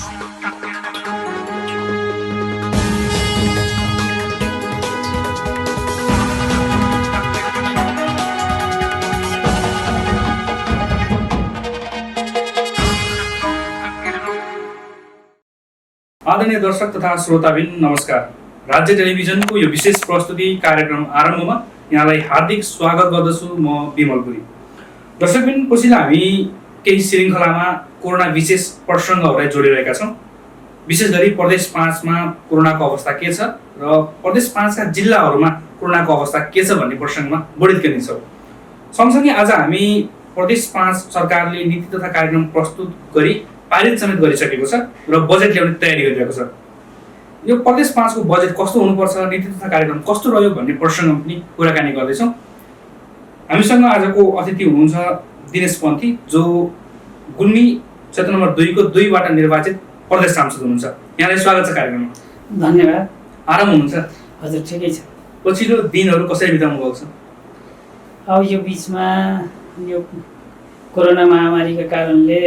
आदरणीय दर्शक तथा श्रोताबिन नमस्कार। राज्य टेलिभिजनको यो विशेष प्रस्तुति कार्यक्रम आरम्भमा यहाँलाई हार्दिक स्वागत गर्दछु। म विमलपुरी। दर्शकबिन, पछिल्लो हामी केही श्रृङ्खलामा कोरोना विशेष प्रसङ्गहरूलाई जोडिरहेका छौँ। विशेष गरी प्रदेश 5 मा कोरोनाको अवस्था के छ र प्रदेश 5 का जिल्लाहरूमा कोरोनाको अवस्था के छ भन्ने प्रसङ्गमा बढी केन्द्रित छौँ। सँगसँगै आज हामी प्रदेश 5 सरकारले नीति तथा कार्यक्रम प्रस्तुत गरी पारित समेत गरिसकेको छ र बजेट ल्याउने तयारी गरिरहेको छ। यो प्रदेश 5 को बजेट कस्तो हुनुपर्छ, नीति तथा कार्यक्रम कस्तो रह्यो भन्ने प्रसङ्गमा पनि कुराकानी गर्दैछौँ। हामीसँग आजको अतिथि हुनुहुन्छ दिनेश पन्थी, जो गुल्मी क्षेत्र नम्बर 2 को 2 बाट निर्वाचित प्रदेश सांसद हुनुहुन्छ। यहाँलाई स्वागत छ कार्यक्रममा। धन्यवाद। आराम हुनुहुन्छ? हजुर, ठिकै छ। पछिल्लो दिनहरू कसरी बिताउनु भएको छ? अब यो बिचमा यो कोरोना महामारीका कारणले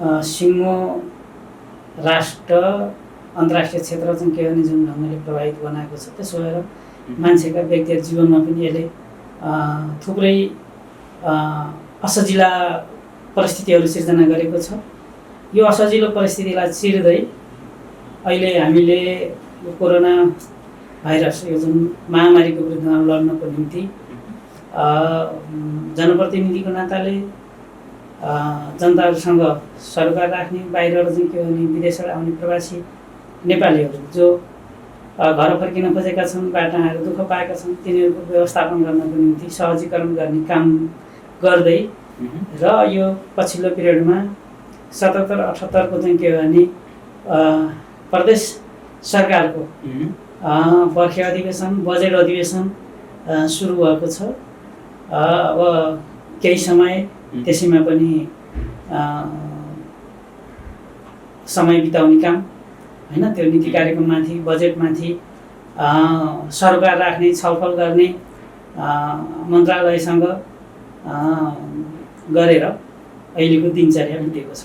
सिङ्गो राष्ट्र अन्तर्राष्ट्रिय क्षेत्र चाहिँ के भने जुन ढङ्गले प्रभावित बनाएको छ, त्यसो भएर मान्छेका व्यक्तिगत जीवनमा पनि यसले थुप्रै असजिला परिस्थितिहरू सिर्जना गरेको छ। यो असजिलो परिस्थितिलाई चिर्दै अहिले हामीले यो कोरोना भाइरस, यो जुन महामारीको विरुद्धमा लड्नको निम्ति जनप्रतिनिधिको नाताले जनताहरूसँग सरकार राख्ने, बाहिरबाट चाहिँ के भने विदेशबाट आउने प्रवासी नेपालीहरू जो घर फर्किन खोजेका छन्, बाटो आएर दुःख पाएका छन्, तिनीहरूको व्यवस्थापन गर्नको निम्ति सहजीकरण गर्ने काम गर्दै र यो पछिल्लो पिरियडमा 77-78 को चाहिँ के भने प्रदेश सरकारको बर्खे अधिवेशन, बजेट अधिवेशन सुरु भएको छ। अब केही समय त्यसैमा पनि समय बिताउने काम हैन, त्यो नीति कार्यक्रममाथि, बजेटमाथि सरकार राख्ने, छलफल गर्ने मन्त्रालयसँग गरेर अहिलेको दिनचर्या बितेको छ।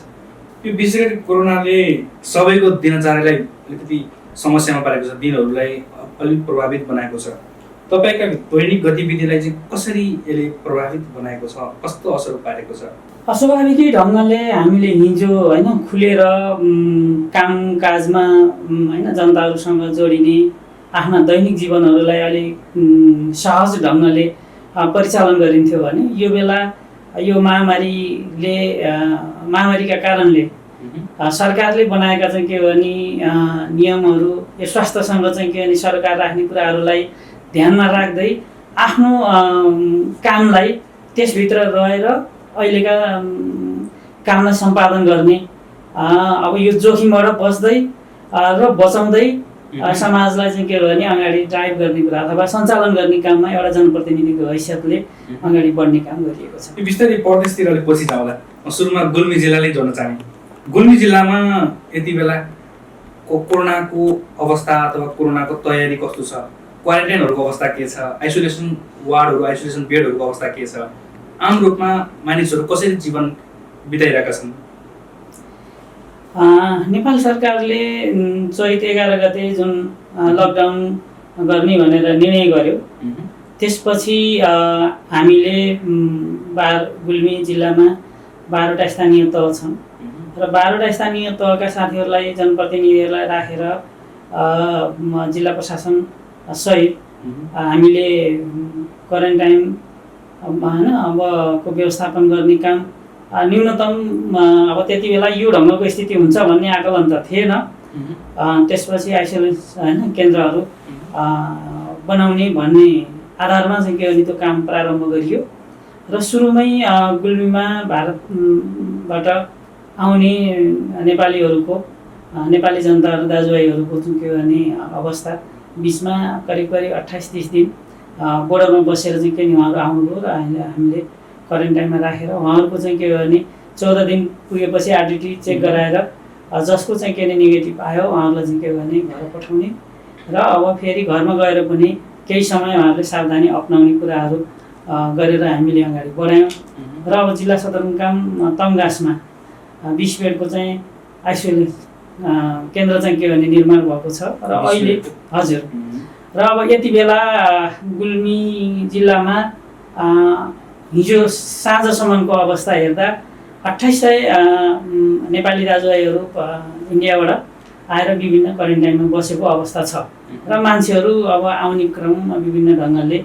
यो विशेष गरी कोरोनाले सबैको दिनचर्यालाई अलिकति समस्यामा पारेको छ, दिनहरूलाई अलिक प्रभावित बनाएको छ। तपाईका दैनिक गतिविधिलाई चाहिँ कसरी यसले प्रभावित बनाएको छ, कस्तो असर पारेको छ? अस्वाभाविकै ढङ्गले हामीले हिजो हैन खुलेर कामकाजमा हैन जनताहरूसँग जोडिने, आफ्ना दैनिक जीवनहरूलाई अलिक सहज ढङ्गले परिचालन गरिन्थ्यो भने यो बेला यो महामारीका कारणले सरकारले बनाएका चाहिँ के भने नियमहरू, यो स्वास्थ्यसँग चाहिँ के भने सरकार राख्ने कुराहरूलाई ध्यानमा राख्दै आफ्नो कामलाई त्यसभित्र रहेर अहिलेका कामलाई सम्पादन गर्ने, अब यो जोखिमबाट बच्दै र बचाउँदै समाजलाई चाहिँ के भने अगाडि ड्राइभ गर्ने कुरा अथवा सञ्चालन गर्ने काममा एउटा जनप्रतिनिधिको हैसियतले अगाडि बढ्ने काम गरिएको छ। यो बिस्तारै प्रदेशतिर अलिक पछि जाउँला। सुरुमा गुल्मी जिल्लालाई जोड्न चाहे। गुल्मी जिल्लामा यति बेला कोरोनाको अवस्था अथवा कोरोनाको तयारी कस्तो छ? क्वारेन्टाइनहरूको अवस्था के छ? आइसोलेसन वार्डहरू, आइसोलेसन बेडहरूको अवस्था के छ? आम रूपमा मानिसहरू कसरी जीवन बिताइरहेका छन्? नेपाल सरकारले चैत 11 गते जुन लकडाउन गर्ने भनेर निर्णय गर्यो, त्यसपछि हामीले गुल्मी जिल्लामा 12वटा स्थानीय तह छन् र 12वटा स्थानीय तहका साथीहरूलाई, जनप्रतिनिधिहरूलाई राखेर जिल्ला प्रशासन सहित हामीले क्वारेन्टाइन हैन अबको व्यवस्थापन गर्ने काम न्यूनतम अब त्यति बेला यो ढङ्गको स्थिति हुन्छ भन्ने आकलन त थिएन। त्यसपछि आइसोलेसन हैन केन्द्रहरू बनाउने भन्ने आधारमा चाहिँ के भने त्यो काम प्रारम्भ गरियो र सुरुमै गुल्मीमा भारतबाट आउने नेपालीहरूको, नेपाली जनताहरू, दाजुभाइहरूको चाहिँ के भने अवस्था बिचमा करिब 28-30 दिन बोर्डरमा बसेर चाहिँ के उहाँहरू आउनुभयो र हामीले क्वारेन्टाइनमा राखेर उहाँहरूको चाहिँ के भने 14 दिन पुगेपछि आरटिटी चेक गराएर जसको चाहिँ के नेगेटिभ आयो उहाँहरूलाई चाहिँ के भने घर पठाउने र अब फेरि घरमा गएर पनि केही समय उहाँहरूले सावधानी अपनाउने कुराहरू गरेर हामीले अगाडि बढायौँ र अब जिल्ला सदरमुकाम तमघासमा 20 बेडको चाहिँ आइसोलेसन केन्द्र चाहिँ के भने निर्माण भएको छ र अहिले हजुर र अब यति बेला गुल्मी जिल्लामा हिजो साँझसम्मको अवस्था हेर्दा 2800 नेपाली दाजुभाइहरू इन्डियाबाट आएर विभिन्न क्वारेन्टाइनमा बसेको अवस्था छ र मान्छेहरू अब आउने क्रम विभिन्न ढङ्गले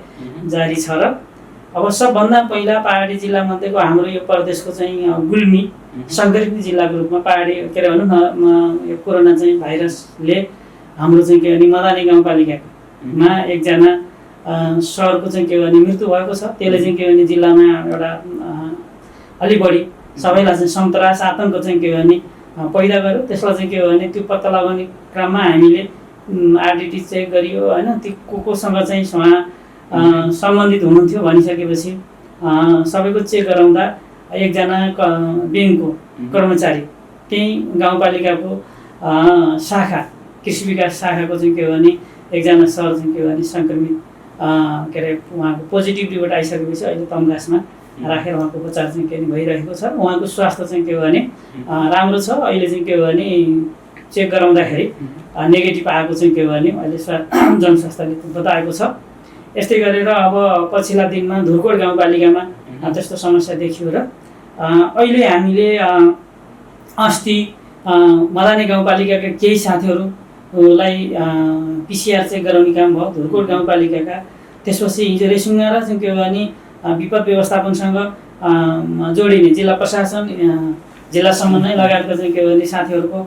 जारी छ र अब सबभन्दा पहिला पहाडी जिल्ला मध्येको हाम्रो यो प्रदेशको चाहिँ गुल्मी सङ्करित जिल्लाको रूपमा पहाडी के अरे भनौँ न यो कोरोना चाहिँ भाइरसले हाम्रो चाहिँ के भने मदानी गाउँपालिकामा एकजना सरको चाहिँ के भने मृत्यु भएको छ। त्यसले चाहिँ के भने जिल्लामा एउटा अलि बढी सबैलाई चाहिँ सन्तरास आतङ्क चाहिँ के भने पैदा गर्यो। त्यसलाई चाहिँ के भने त्यो पत्ता लगाउने क्रममा हामीले आरडिटी चेक गरियो होइन, त्यो कोसँग चाहिँ सम्बन्धित हुनुहुन्थ्यो भनिसकेपछि सबैको चेक गराउँदा एकजना ब्याङ्कको कर्मचारी त्यही गाउँपालिकाको शाखा कृषि विकास शाखाको चाहिँ के भने एकजना सर चाहिँ के भने सङ्क्रमित के अरे उहाँको पोजिटिभ रिपोर्ट आइसकेपछि अहिले तम्घासमा राखेर उहाँको उपचार चाहिँ के भइरहेको छ। उहाँको स्वास्थ्य चाहिँ के भने राम्रो छ। अहिले चाहिँ के भने चेक गराउँदाखेरि नेगेटिभ आएको चाहिँ के भने अहिले जनस्वास्थ्यले बताएको छ। यस्तै गरेर अब पछिल्ला दिनमा धुर्कोट गाउँपालिकामा त्यस्तो समस्या देखियो र अहिले हामीले अस्ति मदानी गाउँपालिकाका केही साथीहरूलाई पिसिआर चेक गराउने काम भयो धुर्कोट गाउँपालिकाका। त्यसपछि हिजो रेसुङ्गा र चाहिँ के भने विपद व्यवस्थापनसँग जोडिने जिल्ला प्रशासन जिल्ला समन्वय लगायतका चाहिँ के भने साथीहरूको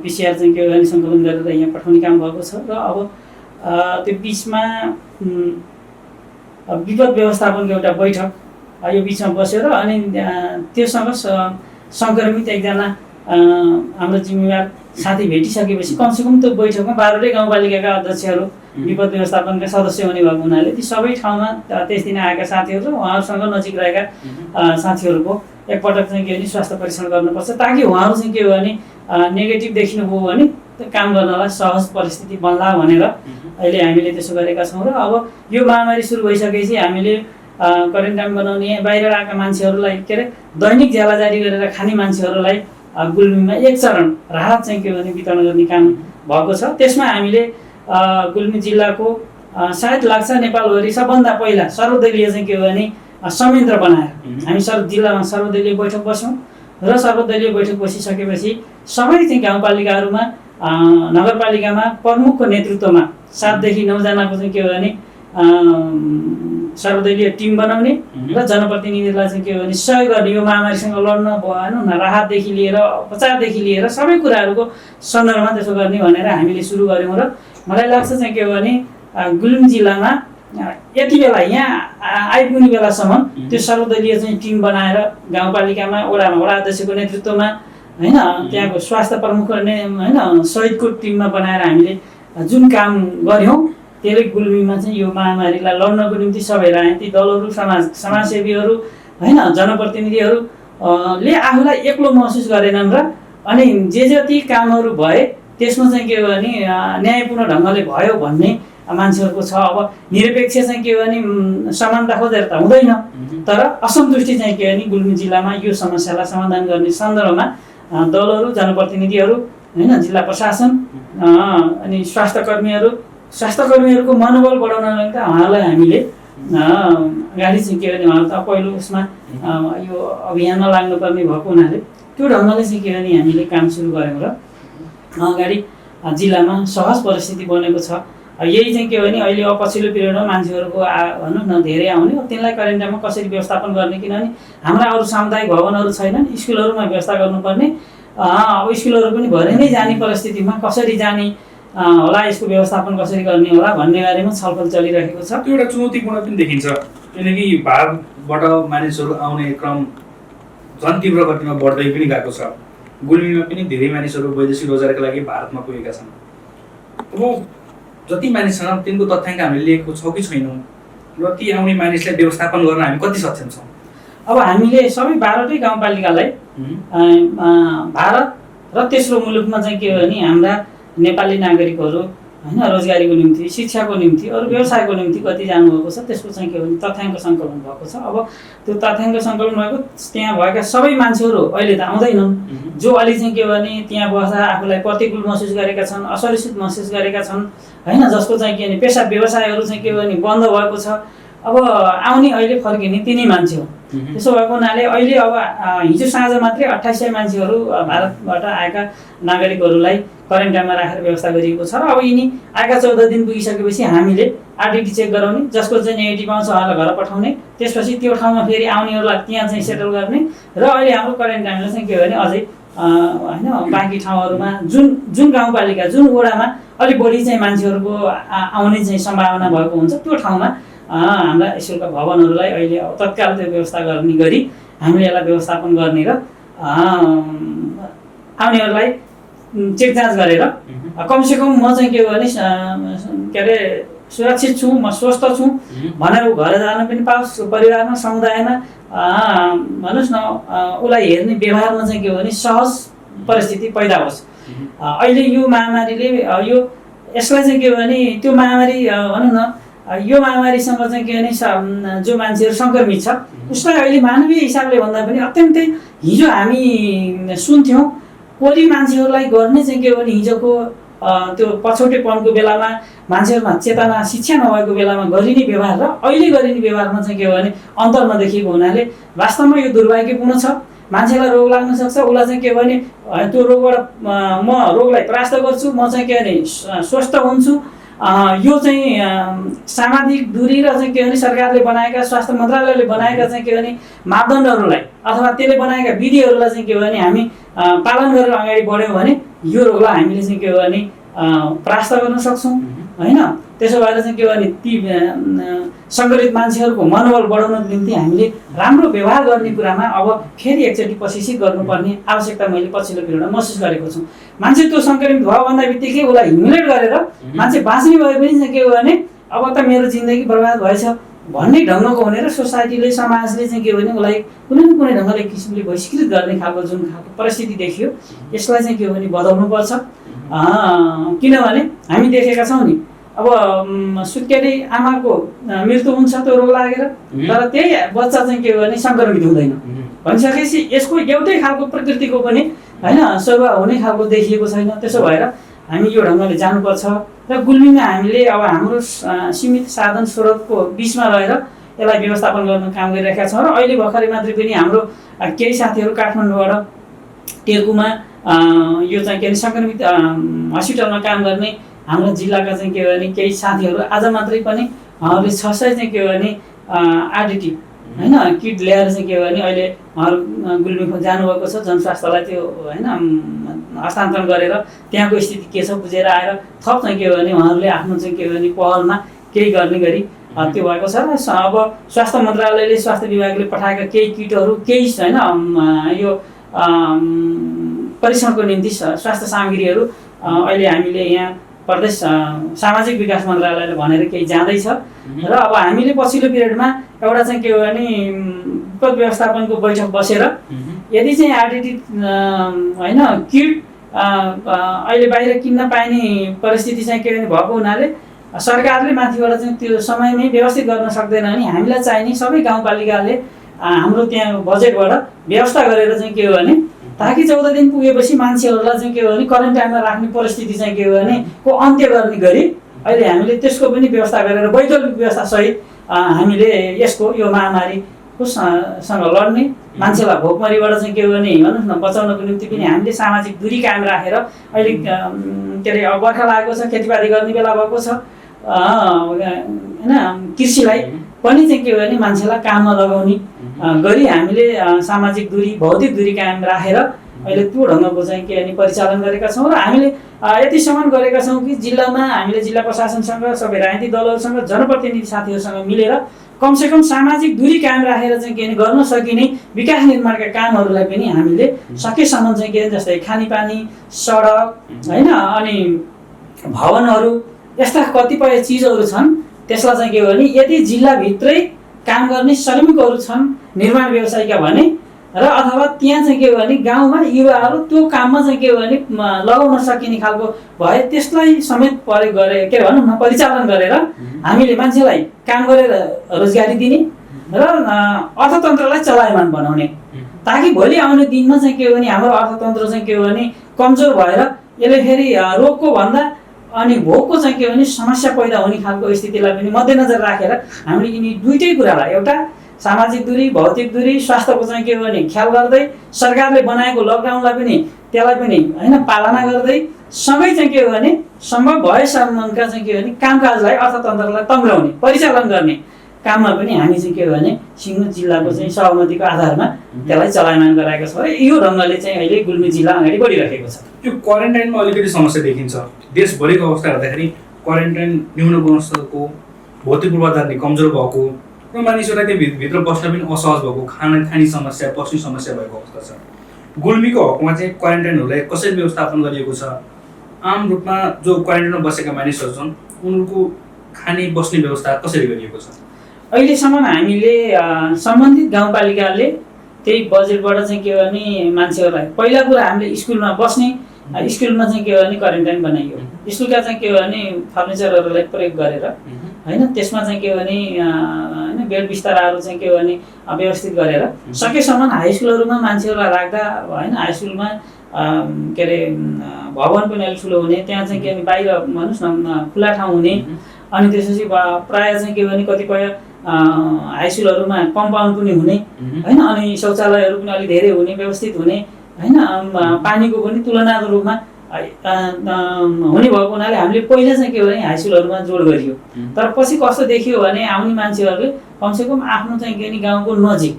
पिसिआर चाहिँ के भने सङ्कलन गरेर यहाँ पठाउने काम भएको छ र अब त्यो बिचमा विपद व्यवस्थापनको एउटा बैठक यो बिचमा बसेर अनि त्योसँग सङ्क्रमित एकजना हाम्रो जिम्मेवार साथी भेटिसकेपछि कमसेकम त्यो बैठकमा 12वटै गाउँपालिकाका अध्यक्षहरू विपद व्यवस्थापनका सदस्य हुने भएको हुनाले ती सबै ठाउँमा त्यस दिन आएका साथीहरू र उहाँहरूसँग नजिक रहेका साथीहरूको एकपटक चाहिँ के भने स्वास्थ्य परीक्षण गर्नुपर्छ ताकि उहाँहरू चाहिँ के हो भने नेगेटिभ देखिनुभयो भने त्यो काम गर्नलाई सहज परिस्थिति बन्ला भनेर अहिले हामीले त्यसो गरेका छौँ। र अब यो महामारी सुरु भइसकेपछि हामीले क्वारेन्टाइन बनाउने बाहिर आएका मान्छेहरूलाई के अरे दैनिक ज्याला जारी गरेर खाने मान्छेहरूलाई गुल्मीमा एक चरण राहत चाहिँ के भने वितरण गर्ने काम भएको छ। त्यसमा हामीले गुल्मी जिल्लाको सायद लाग्छ नेपालभरि सबभन्दा पहिला सर्वदलीय चाहिँ के भने संयन्त्र बनाएर हामी जिल्लामा सर्वदलीय बैठक बस्यौँ र सर्वदलीय बैठक बसिसकेपछि सबै चाहिँ गाउँपालिकाहरूमा नगरपालिकामा प्रमुखको नेतृत्वमा 7 देखि 9 जनाको चाहिँ के भने सर्वदलीय टिम बनाउने र जनप्रतिनिधिलाई चाहिँ के भने सहयोग गर्ने यो महामारीसँग लड्न भएन न राहतदेखि लिएर उपचारदेखि लिएर सबै कुराहरूको सन्दर्भमा त्यसो गर्ने भनेर हामीले सुरु गऱ्यौँ र मलाई लाग्छ चाहिँ के भने गुल्मी जिल्लामा यति बेला यहाँ आइपुग्ने बेलासम्म त्यो सर्वदलीय चाहिँ टिम बनाएर गाउँपालिकामा वडा अध्यक्षको नेतृत्वमा होइन त्यहाँको स्वास्थ्य प्रमुख होइन सहितको टिममा बनाएर हामीले जुन काम गऱ्यौँ त्यसले गुल्मीमा चाहिँ यो महामारीलाई लड्नको निम्ति सबै राजनीतिक दलहरू समाजसेवीहरू होइन जनप्रतिनिधिहरूले आफूलाई एक्लो महसुस गरेनन् र अनि जे जति कामहरू भए त्यसमा चाहिँ के भने न्यायपूर्ण ढङ्गले भयो भन्ने मान्छेहरूको छ। अब निरपेक्ष चाहिँ के भने समानता खोजेर त हुँदैन तर असन्तुष्टि चाहिँ के भने गुल्मी जिल्लामा यो समस्यालाई समाधान गर्ने सन्दर्भमा दलहरू जनप्रतिनिधिहरू होइन जिल्ला प्रशासन अनि स्वास्थ्यकर्मीहरूको मनोबल बढाउनलाई त उहाँलाई हामीले अगाडि चाहिँ के भने उहाँहरू त पहिलो उसमा यो अभियानमा लाग्नुपर्ने भएको हुनाले त्यो ढङ्गले चाहिँ के भने हामीले काम सुरु गऱ्यौँ र अगाडि जिल्लामा सहज परिस्थिति बनेको छ। यही चाहिँ के भने अहिले अब पछिल्लो पिरियडमा मान्छेहरूको भनौँ न धेरै आउने त्यसलाई क्वारेन्टाइनमा कसरी व्यवस्थापन गर्ने किनभने हाम्रा अरू सामुदायिक भवनहरू छैनन् स्कुलहरूमा व्यवस्था गर्नुपर्ने अब स्कुलहरू पनि भरे नै जाने परिस्थितिमा कसरी जाने होला यसको व्यवस्थापन कसरी गर्ने होला भन्ने बारेमा छलफल चलिरहेको छ। त्यो एउटा चुनौतीपूर्ण पनि देखिन्छ किनकि भारतबाट मानिसहरू आउने क्रम झन् तीव्र गतिमा बढ्दै पनि गएको छ। गुल्मीमा पनि धेरै मानिसहरू वैदेशिक रोजगारका लागि भारतमा पुगेका छन्। अब जति मानिस छन् तिनको तथ्याङ्क हामीले लिएको छौँ कि छैनौँ र ती आउने मानिसलाई व्यवस्थापन गर्न हामी कति सक्षम छौँ? अब हामीले सबै 12वटै गाउँपालिकालाई भारत र तेस्रो मुलुकमा चाहिँ के हो भने हाम्रा नेपाली नागरिकहरू होइन रोजगारीको निम्ति, शिक्षाको निम्ति, अरू व्यवसायको निम्ति कति जानुभएको छ, त्यसको चाहिँ के भने तथ्याङ्क सङ्कलन भएको छ। अब त्यो तथ्याङ्क सङ्कलन भएको त्यहाँ भएका सबै मान्छेहरू अहिले त आउँदैनन्, जो अलि चाहिँ के भने त्यहाँ बस्दा आफूलाई प्रतिकूल महसुस गरेका छन्, असुरक्षित महसुस गरेका छन्, होइन, जसको चाहिँ के भने पेसा व्यवसायहरू चाहिँ के भने बन्द भएको छ। अब आउने अहिले फर्किने तिनै मान्छे हो। त्यसो भएको हुनाले अहिले अब हिजो साँझ मात्रै 2800 मान्छेहरू भारतबाट आएका नागरिकहरूलाई क्वारेन्टाइनमा राखेर व्यवस्था गरिएको छ। र अब यिनी आएका 14 दिन पुगिसकेपछि हामीले आरटिटी चेक गराउने, जसको चाहिँ नेगेटिभ आउँछ उहाँलाई घर पठाउने, त्यसपछि त्यो ठाउँमा फेरि आउनेहरूलाई त्यहाँ चाहिँ सेटल गर्ने। र अहिले हाम्रो क्वारेन्टाइनलाई चाहिँ के भने अझै होइन बाँकी ठाउँहरूमा जुन गाउँपालिका, जुन वडामा अलिक बढी चाहिँ मान्छेहरूको आउने चाहिँ सम्भावना भएको हुन्छ, त्यो ठाउँमा हाम्रा स्कुलका भवनहरूलाई अहिले अब तत्काल त्यो व्यवस्था गर्ने गरी हामीले यसलाई व्यवस्थापन गर्ने र आउनेहरूलाई चेक जाँच गरेर कमसेकम म चाहिँ के भने के अरे सुरक्षित छु, म स्वस्थ छु भनेर ऊ घर जान पनि पाओस्, परिवारमा समुदायमा भन्नुहोस् न उसलाई हेर्ने व्यवहारमा चाहिँ के भने सहज परिस्थिति पैदा होस्। अहिले यो महामारीले यसलाई चाहिँ के भने त्यो महामारी भनौँ न यो महामारीसँग चाहिँ के भने जो मान्छेहरू सङ्क्रमित छ उसलाई अहिले मानवीय हिसाबले भन्दा पनि अत्यन्तै हिजो हामी सुन्थ्यौँ कोही मान्छेहरूलाई गर्ने चाहिँ के भने हिजोको त्यो पछौटेपनको बेलामा मान्छेहरूमा चेतना शिक्षा नभएको बेलामा गरिने व्यवहार र अहिले गरिने व्यवहारमा चाहिँ के भने अन्तर नदेखिएको हुनाले वास्तवमा यो दुर्भाग्यपूर्ण छ। मान्छेलाई रोग लाग्न सक्छ, उसलाई चाहिँ के भने त्यो रोगबाट म रोगलाई परास्त गर्छु, म चाहिँ के भने स्वस्थ हुन्छु। यो चाहिँ सामाजिक दूरी र चाहिँ के भने सरकारले बनाएका स्वास्थ्य मन्त्रालयले बनाएका चाहिँ के भने मापदण्डहरूलाई अथवा त्यसले बनाएका विधिहरूलाई चाहिँ के भने हामी पालन गरेर अगाडि बढ्यौँ भने यो रोगलाई हामीले चाहिँ के भने परास्त गर्न सक्छौँ, होइन। त्यसो भएर चाहिँ के भने ती सङ्क्रमित मान्छेहरूको मनोबल बढाउनको निम्ति हामीले राम्रो व्यवहार गर्ने कुरामा अब फेरि एकचोटि प्रशिक्षित गर्नुपर्ने आवश्यकता मैले पछिल्लो पिरियडमा महसुस गरेको छु। मान्छे त्यो सङ्क्रमित भयो भन्दा बित्तिकै उसलाई ह्युमिलेट गरेर मान्छे बाँच्ने भए पनि चाहिँ के भने अब त मेरो जिन्दगी बर्बाद भएछ भन्ने ढङ्गको हुने र सोसाइटीले समाजले चाहिँ के भने उसलाई कुनै न कुनै ढङ्गले किसिमले बहिष्कृत गर्ने खालको जुन खालको परिस्थिति देखियो यसलाई चाहिँ के भने बदल्नुपर्छ। किनभने हामी देखेका छौँ नि अब सुत्केरी आमाको मृत्यु हुन्छ त्यो रोग लागेर, तर त्यही बच्चा चाहिँ के भने सङ्क्रमित हुँदैन भनिसकेपछि यसको एउटै खालको प्रकृतिको पनि होइन सरुवा हुने खालको देखिएको छैन। त्यसो भएर हामी यो ढङ्गले जानुपर्छ र गुल्मीमा हामीले अब हाम्रो सीमित साधन स्रोतको बिचमा रहेर यसलाई व्यवस्थापन गर्न काम गरिरहेका छौँ। र अहिले भर्खरै मात्रै पनि हाम्रो केही साथीहरू काठमाडौँबाट टेकुमा यो चाहिँ के अरे सङ्क्रमित हस्पिटलमा काम गर्ने हाम्रो जिल्लाका चाहिँ के भने केही साथीहरू आज मात्रै पनि उहाँहरूले 600 चाहिँ के भने आरटिटी होइन किट ल्याएर चाहिँ के भने अहिले उहाँहरू गुल्मीमा जानुभएको छ। जनस्वास्थ्यलाई त्यो होइन हस्तान्तरण गरेर त्यहाँको स्थिति के छ बुझेर आएर थप चाहिँ के भने उहाँहरूले आफ्नो चाहिँ के भने पहलमा केही गर्ने गरी त्यो भएको छ। र अब स्वास्थ्य मन्त्रालयले स्वास्थ्य विभागले पठाएका केही किटहरू केही होइन यो परीक्षणको निम्ति स्वास्थ्य सामग्रीहरू अहिले हामीले यहाँ प्रदेश सामाजिक विकास मन्त्रालयले भनेर केही जाँदैछ। र अब हामीले पछिल्लो पिरियडमा एउटा चाहिँ के हो भने विपद व्यवस्थापनको बैठक बसेर यदि चाहिँ आरटिटी होइन किट अहिले बाहिर किन्न पाइने परिस्थिति चाहिँ के भएको हुनाले सरकारले माथिबाट चाहिँ त्यो समयमै व्यवस्थित गर्न सक्दैन भने हामीलाई चाहिने सबै गाउँपालिकाले हाम्रो त्यहाँ बजेटबाट व्यवस्था गरेर चाहिँ के हो भने ताकि 14 दिन पुगेपछि मान्छेहरूलाई चाहिँ के हो भने क्वारेन्टाइनमा राख्ने परिस्थिति चाहिँ के हो भने को अन्त्य गर्ने गरी अहिले हामीले त्यसको पनि व्यवस्था गरेर वैकल्पिक व्यवस्था सहित हामीले यसको यो महामारीको सँग लड्ने मान्छेलाई भोकमरीबाट चाहिँ के हो भने भन्नुहोस् न बचाउनको निम्ति पनि हामीले सामाजिक दूरी कायम राखेर अहिले के अरे अब बर्खा लागेको छ, खेतीपाती गर्ने बेला भएको छ होइन, कृषिलाई पनि चाहिँ के हो भने मान्छेलाई काममा लगाउने गरी हामीले सामाजिक दूरी भौतिक दूरी कायम राखेर अहिले त्यो ढङ्गको चाहिँ के भने परिचालन गरेका छौँ। र हामीले यतिसम्म गरेका छौँ कि जिल्लामा हामीले जिल्ला प्रशासनसँग सबै राजनीतिक दलहरूसँग जनप्रतिनिधि साथीहरूसँग मिलेर कमसेकम सामाजिक दूरी कायम राखेर चाहिँ के भने गर्न सकिने विकास निर्माणका कामहरूलाई पनि हामीले सकेसम्म चाहिँ के जस्तै खानेपानी सडक होइन अनि भवनहरू यस्ता कतिपय चिजहरू छन् त्यसलाई चाहिँ के हो भने यदि जिल्लाभित्रै काम गर्ने श्रमिकहरू छन् निर्माण व्यवसायीका भने र अथवा त्यहाँ चाहिँ के हो भने गाउँमा युवाहरू त्यो काममा चाहिँ के हो भने लगाउन सकिने खालको भए त्यसलाई समेत प्रयोग गरे के भनौँ न परिचालन गरेर हामीले मान्छेलाई काम गरेर रोजगारी दिने र अर्थतन्त्रलाई चलायमान बनाउने, ताकि भोलि आउने दिनमा चाहिँ के हो भने हाम्रो अर्थतन्त्र चाहिँ के हो भने कमजोर भएर यसले फेरि रोगको भन्दा अनि भोकको चाहिँ के हो भने समस्या पैदा हुने खालको स्थितिलाई पनि मध्यनजर राखेर हामीले यिनी दुईटै कुरालाई, एउटा सामाजिक दूरी, भौतिक दूरी, स्वास्थ्यको चाहिँ के हो भने ख्याल गर्दै सरकारले बनाएको लकडाउनलाई पनि त्यसलाई पनि होइन पालना गर्दै सँगै चाहिँ के हो भने सम्भव भएसम्मका चाहिँ के हो भने कामकाजलाई अर्थतन्त्रलाई तङ्ग्राउने परिचालन गर्ने काममा पनि हामी चाहिँ के हो भने सिङ्गो जिल्लाको चाहिँ सहमतिको आधारमा त्यसलाई चलायमान गराएको छ र यो ढङ्गले चाहिँ अहिले गुल्मी जिल्ला अगाडि बढिरहेको छ। यो क्वारेन्टाइनमा अलिकति समस्या देखिन्छ। देशभरिको अवस्था हेर्दाखेरि क्वारेन्टाइन न्यून गुणस्तरको, भौतिक पूर्वाधार कमजोर भएको र मानिसहरूलाई त्यो भित्र बस्न पनि असहज भएको, खाने समस्या, पस्ने समस्या भएको अवस्था छ। गुल्मीको हकमा चाहिँ क्वारेन्टाइनहरूलाई कसरी व्यवस्थापन गरिएको छ? आम रूपमा जो क्वारेन्टाइनमा बसेका मानिसहरू छन् उनको खाने बस्ने व्यवस्था कसरी गरिएको छ? अहिलेसम्म हामीले सम्बन्धित गाउँपालिकाले त्यही बजेटबाट चाहिँ के हो भने मान्छेहरूलाई पहिला कुरा हामीले स्कुलमा बस्ने, स्कुलमा चाहिँ के हो भने क्वारेन्टाइन बनाइयो। स्कुलका चाहिँ के हो भने फर्निचरहरूलाई प्रयोग गरेर होइन त्यसमा चाहिँ के हो भने होइन बेड बिस्ताराहरू चाहिँ के हो भने व्यवस्थित गरेर सकेसम्म हाई स्कुलहरूमा मान्छेहरूलाई राख्दा होइन हाई स्कुलमा के अरे भवन पनि अलिक ठुलो हुने, त्यहाँ चाहिँ के भने बाहिर भन्नुहोस् न खुला ठाउँ हुने, अनि त्यसपछि प्रायः चाहिँ के भने कतिपय हाई स्कुलहरूमा कम्पाउन्ड पनि हुने होइन, अनि शौचालयहरू पनि अलिक धेरै हुने, व्यवस्थित हुने होइन, पानीको पनि तुलनात्मक रूपमा हुने भएको हुनाले हामीले पहिला चाहिँ के हो भने हाई स्कुलहरूमा जोड गरियो। तर पछि कस्तो देखियो भने आउने मान्छेहरूले कमसेकम आफ्नो चाहिँ के भने गाउँको नजिक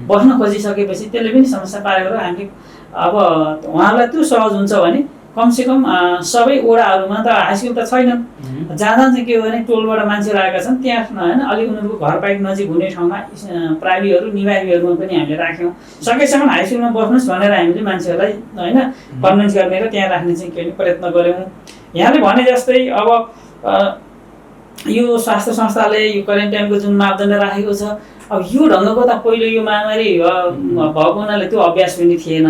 बस्न खोजिसकेपछि त्यसले पनि समस्या पारेर हामीले अब उहाँहरूलाई त्यो सहज हुन्छ भने कमसेकम सबै वडाहरूमा त हाई स्कुल त छैनन्, जाँदा चाहिँ के हो भने टोलबाट मान्छेहरू आएका छन् त्यहाँ होइन अलिक उनीहरूको घर बाइक नजिक हुने ठाउँमा प्राइभीहरू निवासीहरूमा पनि हामीले राख्यौँ। सकेसम्म हाई स्कुलमा बस्नुहोस् भनेर हामीले मान्छेहरूलाई होइन कन्भिन्स गर्ने र त्यहाँ राख्ने चाहिँ के भने प्रयत्न गऱ्यौँ। यहाँले भने जस्तै अब यो स्वास्थ्य संस्थाले यो क्वारेन्टाइनको जुन मापदण्ड राखेको छ, अब यो ढङ्गको त पहिलो यो महामारी भएको हुनाले त्यो अभ्यास पनि थिएन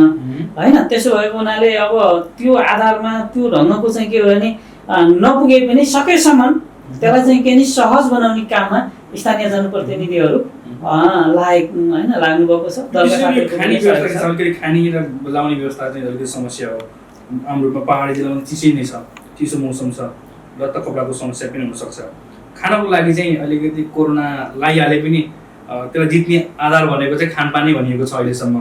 होइन, त्यसो भएको हुनाले अब त्यो आधारमा त्यो ढङ्गको चाहिँ के हो भने नपुगे पनि सकेसम्म त्यसलाई चाहिँ के नि सहज बनाउने काममा स्थानीय जनप्रतिनिधिहरू लागेक होइन लाग्नुभएको छ। खाने र लाउने व्यवस्था चाहिँ अलिकति समस्या हो। आम रूपमा पहाडी जिल्लामा चिसो नै छ, चिसो मौसम छ, लत्ता कपडाको समस्या पनि हुनसक्छ। खानको लागि चाहिँ अलिकति कोरोना लगाइहाले पनि त्यसलाई जित्ने आधार भनेको चाहिँ खानपानै भनिएको छ। अहिलेसम्म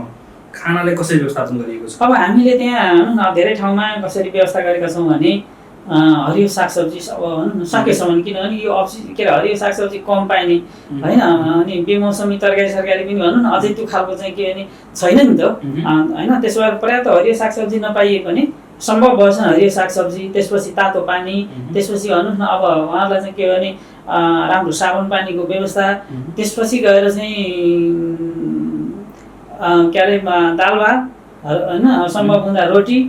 खानालाई कसरी व्यवस्थापन गरिएको छ? अब हामीले त्यहाँ धेरै ठाउँमा कसरी व्यवस्था गरेका छौँ भने हरियो सागसब्जी अब भनौँ न सकेसम्म, किनभने यो के अरे हरियो सागसब्जी कम पाइने होइन, अनि बेमौसमी तरकारी सरकारी पनि भनौँ न अझै त्यो खालको चाहिँ के भने छैन नि त होइन। त्यसो भएर पर्याप्त हरियो सागसब्जी नपाइए पनि सम्भव भएछ हरियो सागसब्जी, त्यसपछि तातो पानी, त्यसपछि भन्नुहोस् न अब उहाँहरूलाई चाहिँ के भने राम्रो साबुन पानीको व्यवस्था, त्यसपछि गएर चाहिँ के अरे दाल भात होइन सम्भव हुँदा रोटी,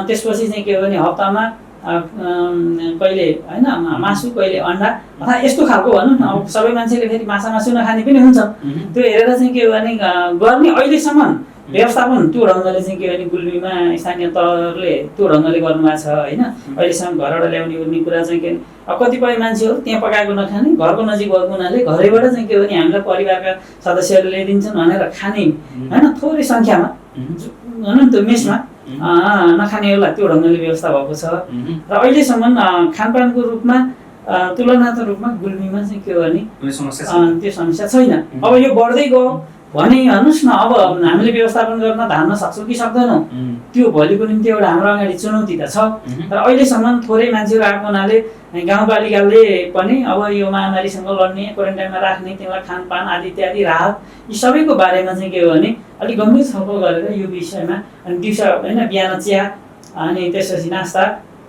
त्यसपछि चाहिँ के हो भने हप्तामा कहिले होइन मासु कहिले अन्डा अथवा यस्तो खालको भनौँ न। अब सबै मान्छेले फेरि माछा मासु नखाने पनि हुन्छ, त्यो हेरेर चाहिँ के हो भने गर्ने अहिलेसम्म व्यवस्थापन त्यो ढङ्गले चाहिँ के भने गुल्मीमा स्थानीय तहहरूले त्यो ढङ्गले गर्नुभएको छ होइन। अहिलेसम्म घरबाट ल्याउने ओर्ने कुरा चाहिँ के अब कतिपय मान्छेहरू त्यहाँ पकाएको नखाने, घरको नजिक भएको हुनाले घरैबाट चाहिँ के भने हामीलाई परिवारका सदस्यहरूले ल्याइदिन्छन् भनेर खाने होइन थोरै सङ्ख्यामा भनौँ न त्यो मेसमा नखानेहरूलाई त्यो ढङ्गले व्यवस्था भएको छ। र अहिलेसम्म खानपानको रूपमा तुलनात्मक रूपमा गुल्मीमा चाहिँ के हो भने त्यो समस्या छैन। अब यो बढ्दै गयो भने हेर्नुहोस् न अब हामीले व्यवस्थापन गर्न धान्न सक्छौँ कि सक्दैनौँ, त्यो भोलिको निम्ति एउटा हाम्रो अगाडि चुनौती त छ। तर अहिलेसम्म थोरै मान्छेहरू आएको हुनाले गाउँपालिकाले पनि अब यो महामारीसँग लड्ने, क्वारेन्टाइनमा राख्ने, त्यसलाई खानपान आदि इत्यादि राहत यी सबैको बारेमा चाहिँ के हो भने अलिक गम्भीर छलफल गरेर यो विषयमा अनि दिउँसो होइन बिहान चिया अनि त्यसपछि नास्ता,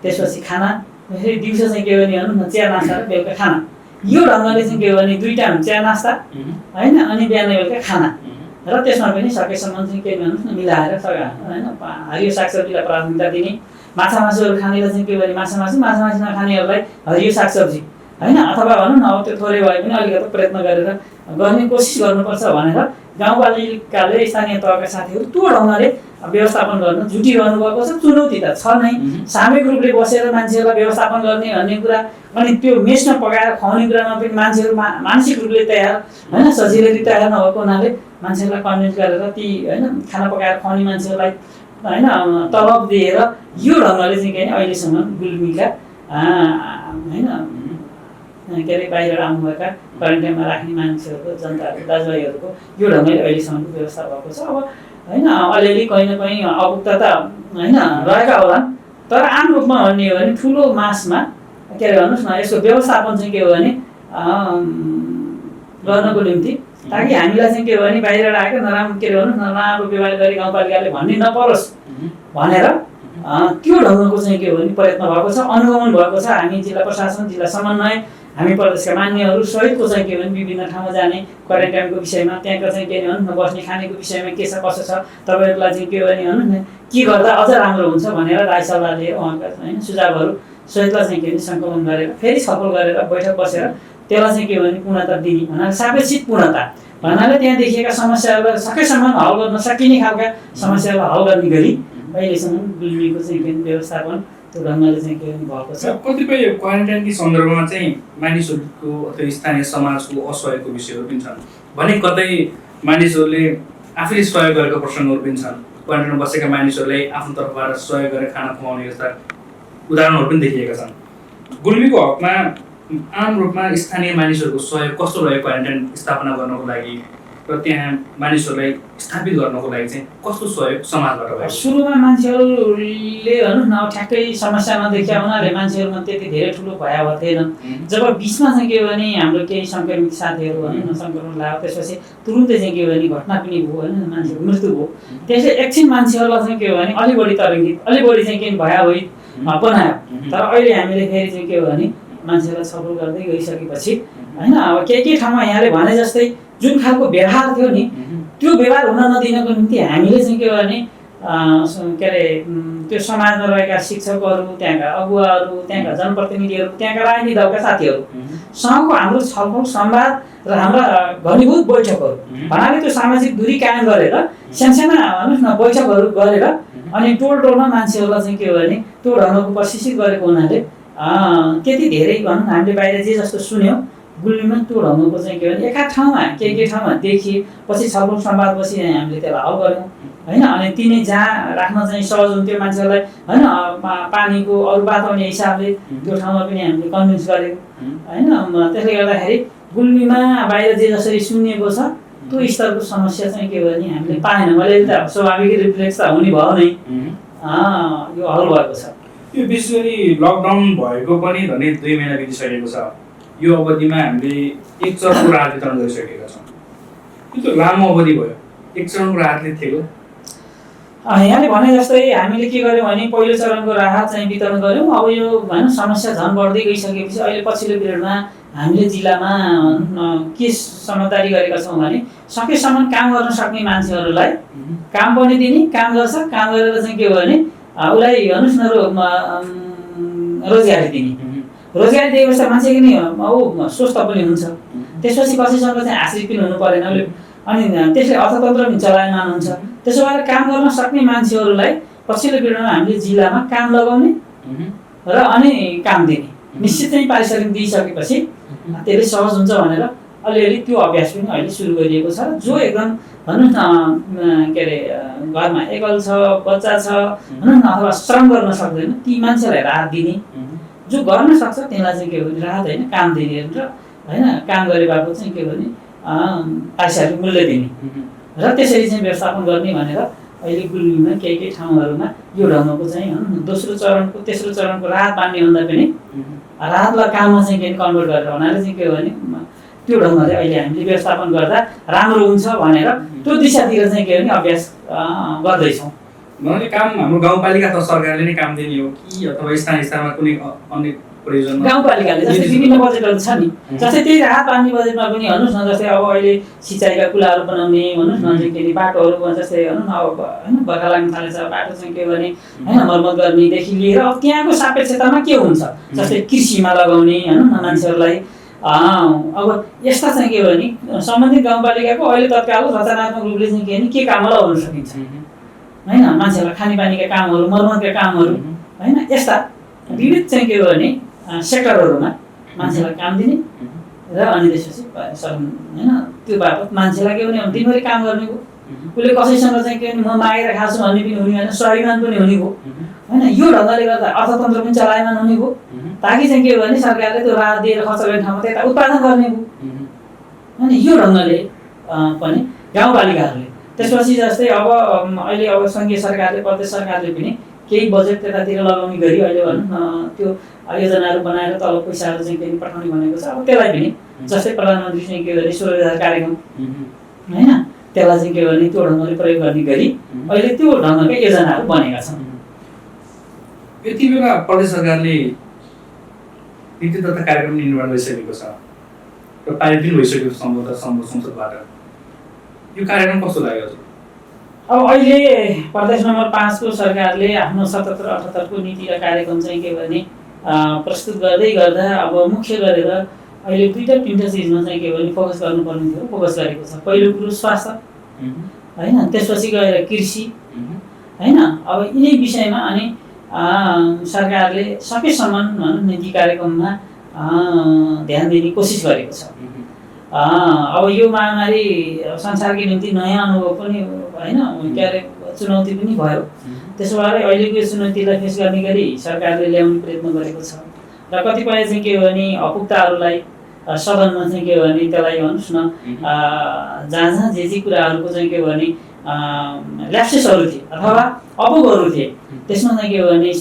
त्यसपछि खाना, फेरि दिउँसो चाहिँ के हो भने हेर्नु न चिया नास्ता र बेलुका खाना, यो ढङ्गले चाहिँ के हो भने 2 टाइम चिया नास्ता होइन अनि बिहान बेलुका खाना, र त्यसमा पनि सकेसम्म चाहिँ के भन्नुहोस् न मिलाएर होइन हरियो सागसब्जीलाई प्राथमिकता दिने, माछा मासुहरू खानेलाई चाहिँ के भने माछा मासु नखानेहरूलाई हरियो सागसब्जी होइन, अथवा भनौँ न अब त्यो थोरै भए पनि अलिकति प्रयत्न गरेर गर्ने कोसिस गर्नुपर्छ भनेर गाउँपालिकाले स्थानीय तहका साथीहरू त्यो ढङ्गले व्यवस्थापन गर्न जुटिरहनु भएको छ। चुनौती त छ नै, सामूहिक रूपले बसेर मान्छेहरूलाई व्यवस्थापन गर्ने भन्ने कुरा, अनि त्यो मेसमा पकाएर खुवाउने कुरामा पनि मान्छेहरू मानसिक रूपले तयार होइन, सजिलै तयार नभएको हुनाले मान्छेहरूलाई कन्भिन्स गरेर ती होइन खाना पकाएर खुवाउने मान्छेहरूलाई होइन तलब दिएर यो ढङ्गले चाहिँ के अरे अहिलेसम्म गुल्मीका होइन के अरे बाहिर आउनुभएका क्वारेन्टाइनमा राख्ने मान्छेहरूको जनताहरूको दाजुभाइहरूको यो ढङ्गले अहिलेसम्मको व्यवस्था भएको छ। अब होइन अलिअलि कहीँ न कहीँ अपुग्धता होइन रहेका होलान्, तर आम रूपमा भन्ने हो भने ठुलो मासमा के अरे भन्नुहोस् न यसको व्यवस्थापन चाहिँ के हो भने गर्नको निम्ति, ताकि हामीलाई चाहिँ के हो भने बाहिर राखेर नराम्रो के अरे भन्नुहोस् न नराम्रो व्यवहार गरी गाउँपालिकाले भन्ने नपरोस् भनेर त्यो ढङ्गको चाहिँ के हो भने प्रयत्न भएको छ, अनुगमन भएको छ। हामी जिल्ला प्रशासन, जिल्ला समन्वय, हामी प्रदेशका मान्यहरू सहितको चाहिँ के भने विभिन्न ठाउँमा जाने क्वारेन्टाइनको विषयमा, त्यहाँको चाहिँ के भन्नु न बस्ने खानेको विषयमा के छ कसो छ, तपाईँहरूलाई चाहिँ के भने भन्नु न के गर्दा अझ राम्रो हुन्छ भनेर राय सल्लाह लिएर उहाँका होइन सुझावहरू सहितलाई चाहिँ के भने सङ्कलन गरेर फेरि छलफल गरेर बैठक बसेर त्यसलाई चाहिँ के भने पूर्णता दिने भन्नाले सापेक्षित पूर्णता भन्नाले त्यहाँ देखिएका समस्याहरूलाई सकेसम्म हल गर्न सकिने खालका समस्यालाई हल गर्ने गरी अहिलेसम्म गुल्मीको चाहिँ के व्यवस्थापन त्यो ढङ्गले चाहिँ के भएको छ। कतिपय क्वारेन्टाइनकै सन्दर्भमा चाहिँ मानिसहरूको अथवा स्थानीय समाजको असहयोगको विषयहरू पनि छन् भने कतै मानिसहरूले आफैले सहयोग गरेको प्रसङ्गहरू पनि छन्। क्वारेन्टाइनमा बसेका मानिसहरूले आफ्नो तर्फबाट सहयोग गरेर खाना खुवाउने यस्ता उदाहरणहरू पनि देखिएका छन्। गुल्मीको हकमा आम रूपमा स्थानीय मानिसहरूको सहयोग कस्तो रह्यो क्वारेन्टाइन स्थापना गर्नको लागि र त्यहाँ मानिसहरूलाई स्थापित गर्नको लागि चाहिँ कस्तो सहयोग समाजबाट भयो? सुरुमा मान्छेहरूले भनौँ न ठ्याक्कै समस्या नदेखिया हुनाले मान्छेहरूमा त्यति धेरै ठुलो भयावह थिएन। जब बिचमा चाहिँ के भने हाम्रो केही सङ्क्रमित साथीहरू भनौँ न सङ्क्रमण लाग्यो, त्यसपछि तुरुन्तै चाहिँ के भने घटना पनि भयो होइन, मान्छेको मृत्यु भयो। त्यसले एकछिन मान्छेहरूलाई चाहिँ के भने अलि बढी तरङ्गित, अलि बढी चाहिँ के भयावहित बनायो। तर अहिले हामीले फेरि चाहिँ के भने मान्छेलाई छलफल गर्दै गइसकेपछि होइन अब के ठाउँमा यहाँले भने जस्तै जुन खालको व्यवहार थियो नि त्यो व्यवहार हुन नदिनको निम्ति हामीले चाहिँ के भने के अरे त्यो समाजमा रहेका शिक्षकहरू, त्यहाँका अगुवाहरू, त्यहाँका जनप्रतिनिधिहरू, त्यहाँका राजनीतिक दलका साथीहरूसँगको हाम्रो छलफल संवाद र हाम्रा घनीभूत बैठकहरू भन्नाले त्यो सामाजिक दूरी कायम गरेर सानसाना भन्नुहोस् न बैठकहरू गरेर अनि टोलमा मान्छेहरूलाई चाहिँ के भने त्यो ढङ्गको प्रशिक्षित गरेको हुनाले त्यति धेरै भनौँ हामीले बाहिर जे जस्तो सुन्यौँ गुल्मीमा त्यो ढङ्गको चाहिँ के भने एका ठाउँमा के ठाउँमा देखिए पछि छलफल संवादपछि हामीले त्यसलाई हल गऱ्यौँ होइन। अनि तिनी जहाँ राख्न चाहिँ सहज हुन्थ्यो मान्छेहरूलाई होइन, पानीको अरू बाताउने हिसाबले त्यो ठाउँमा पनि हामीले कन्भिन्स गऱ्यौँ होइन। त्यसले गर्दाखेरि गुल्मीमा बाहिर जे जसरी सुनिएको छ त्यो स्तरको समस्या चाहिँ के भने हामीले पाएन। मैले त स्वाभाविक रिफ्लेक्स त हुने भयो नै, यो हल भएको छ। यो विशेष गरी लकडाउन भएको पनि झन् 2 महिना बितिसकेको छ। यो अवधिमा हामीले एक चरणको राहत वितरण गरिसकेका छौँ। यो त लामो अवधि भयो, एक चरणको राहतले थियो। यहाँले भने जस्तै हामीले के गर्यौँ भने पहिलो चरणको राहत चाहिँ वितरण गऱ्यौँ। अब यो भनौँ समस्या झन् बढ्दै गइसकेपछि अहिले पछिल्लो पिरियडमा हामीले जिल्लामा के समझदारी गरेका छौँ भने सकेसम्म काम गर्न सक्ने मान्छेहरूलाई काम पनि दिने, काम गर्छ, काम गरेर चाहिँ के हो भने उसलाई भन्नुहोस् न रोजगारी दिने। रोजगारी दिएपछि मान्छे किन ऊ स्वस्थ पनि हुन्छ, त्यसपछि कसैसँग चाहिँ आश्रित पनि हुनु परेन उसले, अनि त्यसले अर्थतन्त्र पनि चलायमान हुन्छ। त्यसो भएर काम गर्न सक्ने मान्छेहरूलाई पछिल्लो पिरियडमा हामीले जिल्लामा काम लगाउने र अनि काम दिने निश्चित चाहिँ पारिश्रमिक दिइसकेपछि त्यसले सहज हुन्छ भनेर अलिअलि त्यो अभ्यास पनि अहिले सुरु गरिएको छ। जो एकदम भन्नुहोस् न के अरे घरमा एकल छ, बच्चा छ भन्नुहोस् न अथवा श्रम गर्न सक्दैन ती मान्छेलाई राहत दिने, जो गर्न सक्छ त्यसलाई चाहिँ के भने राहत होइन काम दिने र होइन काम गरे बापत चाहिँ के भने पारिश्रमिक मूल्य दिने र त्यसरी चाहिँ व्यवस्थापन गर्ने भनेर अहिले गुल्मीमा केही ठाउँहरूमा यो ढङ्गको चाहिँ दोस्रो चरणको तेस्रो चरणको राहत बाँड्ने भन्दा पनि राहतलाई काममा चाहिँ के कन्भर्ट गरेर हुनाले चाहिँ के हो भने त्यो ढङ्गले अहिले हामीले व्यवस्थापन गर्दा राम्रो हुन्छ भनेर त्यो दिशातिर चाहिँ के भने अभ्यास गर्दैछौँ। काम हाम्रो गाउँपालिका अथवा सरकारले नै काम दिने हो कि अथवा स्थानीय स्तरमा कुनै अन्य परियोजना गाउँपालिकाले जस्तै विभिन्न बजेटहरू छ नि, जस्तै त्यही राहत पानी बजेटमा पनि हेर्नुहोस् न, जस्तै अब अहिले सिँचाइका कुलाहरू बनाउने भन्नुहोस् न, चाहिँ के अरे बाटोहरू जस्तै हेर्नु न, अब होइन बर्खा लाग्न थालेछ, बाटो चाहिँ के भने होइन मर्मत गर्नेदेखि लिएर अब त्यहाँको सापेक्षतामा के हुन्छ, जस्तै कृषिमा लगाउने होइन मान्छेहरूलाई अब यस्ता चाहिँ के भने सम्बन्धित गाउँपालिकाको अहिले तत्काल रचनात्मक रूपले चाहिँ के भने के काममा लगाउन सकिन्छ होइन, मान्छेहरूलाई खानेपानीका कामहरू, मर्मतका कामहरू होइन, यस्ता विविध चाहिँ के भने सेक्टरहरूमा मान्छेलाई काम दिने र अनि त्यसपछि होइन त्यो बापत मान्छेलाई के भने दिनभरि काम गर्ने हो, उसले कसैसँग चाहिँ के भने म मागेर खान्छु भन्ने पनि हुने होइन, स्वाभिमान पनि हुने हो होइन, यो ढङ्गले गर्दा अर्थतन्त्र पनि चलायमान हुने हो, ताकि चाहिँ के भने सरकारले त्यो राहत दिएर खर्च गर्ने ठाउँमा त्यता उत्पादन गर्ने हो होइन, यो ढङ्गले पनि गाउँपालिकाहरूले। त्यसपछि जस्तै अब अहिले अब सङ्घीय सरकारले प्रदेश सरकारले पनि केही बजेट त्यतातिर लगाउने गरी अहिले भनौँ त्यो योजनाहरू बनाएर तल पैसाहरू चाहिँ के पठाउने भनेको छ। अब त्यसलाई पनि जस्तै प्रधानमन्त्री चाहिँ के भने 16,000 कार्यक्रम होइन, त्यसलाई चाहिँ के भने त्यो ढङ्गले प्रयोग गर्ने गरी अहिले त्यो ढङ्गका योजनाहरू बनेका छन्। यति बेला प्रदेश सरकारले नीति तथा कार्यक्रम निर्माण गरिसकेको छ र पारित पनि भइसकेको सम्भवतः संसदबाट। यो कार्यक्रम कस्तो लाग्यो? अब अहिले प्रदेश नम्बर 5 को सरकारले आफ्नो 77-78 को नीति र कार्यक्रम चाहिँ के भने प्रस्तुत गर्दै गर्दा अब मुख्य गरेर अहिले दुईटा चिजमा चाहिँ के भने फोकस गर्नुपर्ने थियो, फोकस गरेको छ। पहिलो कुरो स्वास्थ्य होइन, त्यसपछि गएर कृषि होइन। अब यिनै विषयमा अनि सरकारले सकेसम्म नीति कार्यक्रममा ध्यान दिने कोसिस गरेको छ। अब यो महामारी संसारकै निम्ति नयाँ अनुभव पनि होइन, के अरे चुनौती पनि भयो। त्यसो भएर अहिलेको यो चुनौतीलाई फेस गर्ने गरी सरकारले ल्याउने प्रयत्न गरेको छ र कतिपय चाहिँ के भने अपुग्ताहरूलाई सदनमा चाहिँ के भने त्यसलाई भन्नुहोस् न जहाँ जे कुराहरूको चाहिँ के भने ल्याप्सेसहरू थिए अथवा अपुगहरू थिए, त्यसमा चाहिँ के भने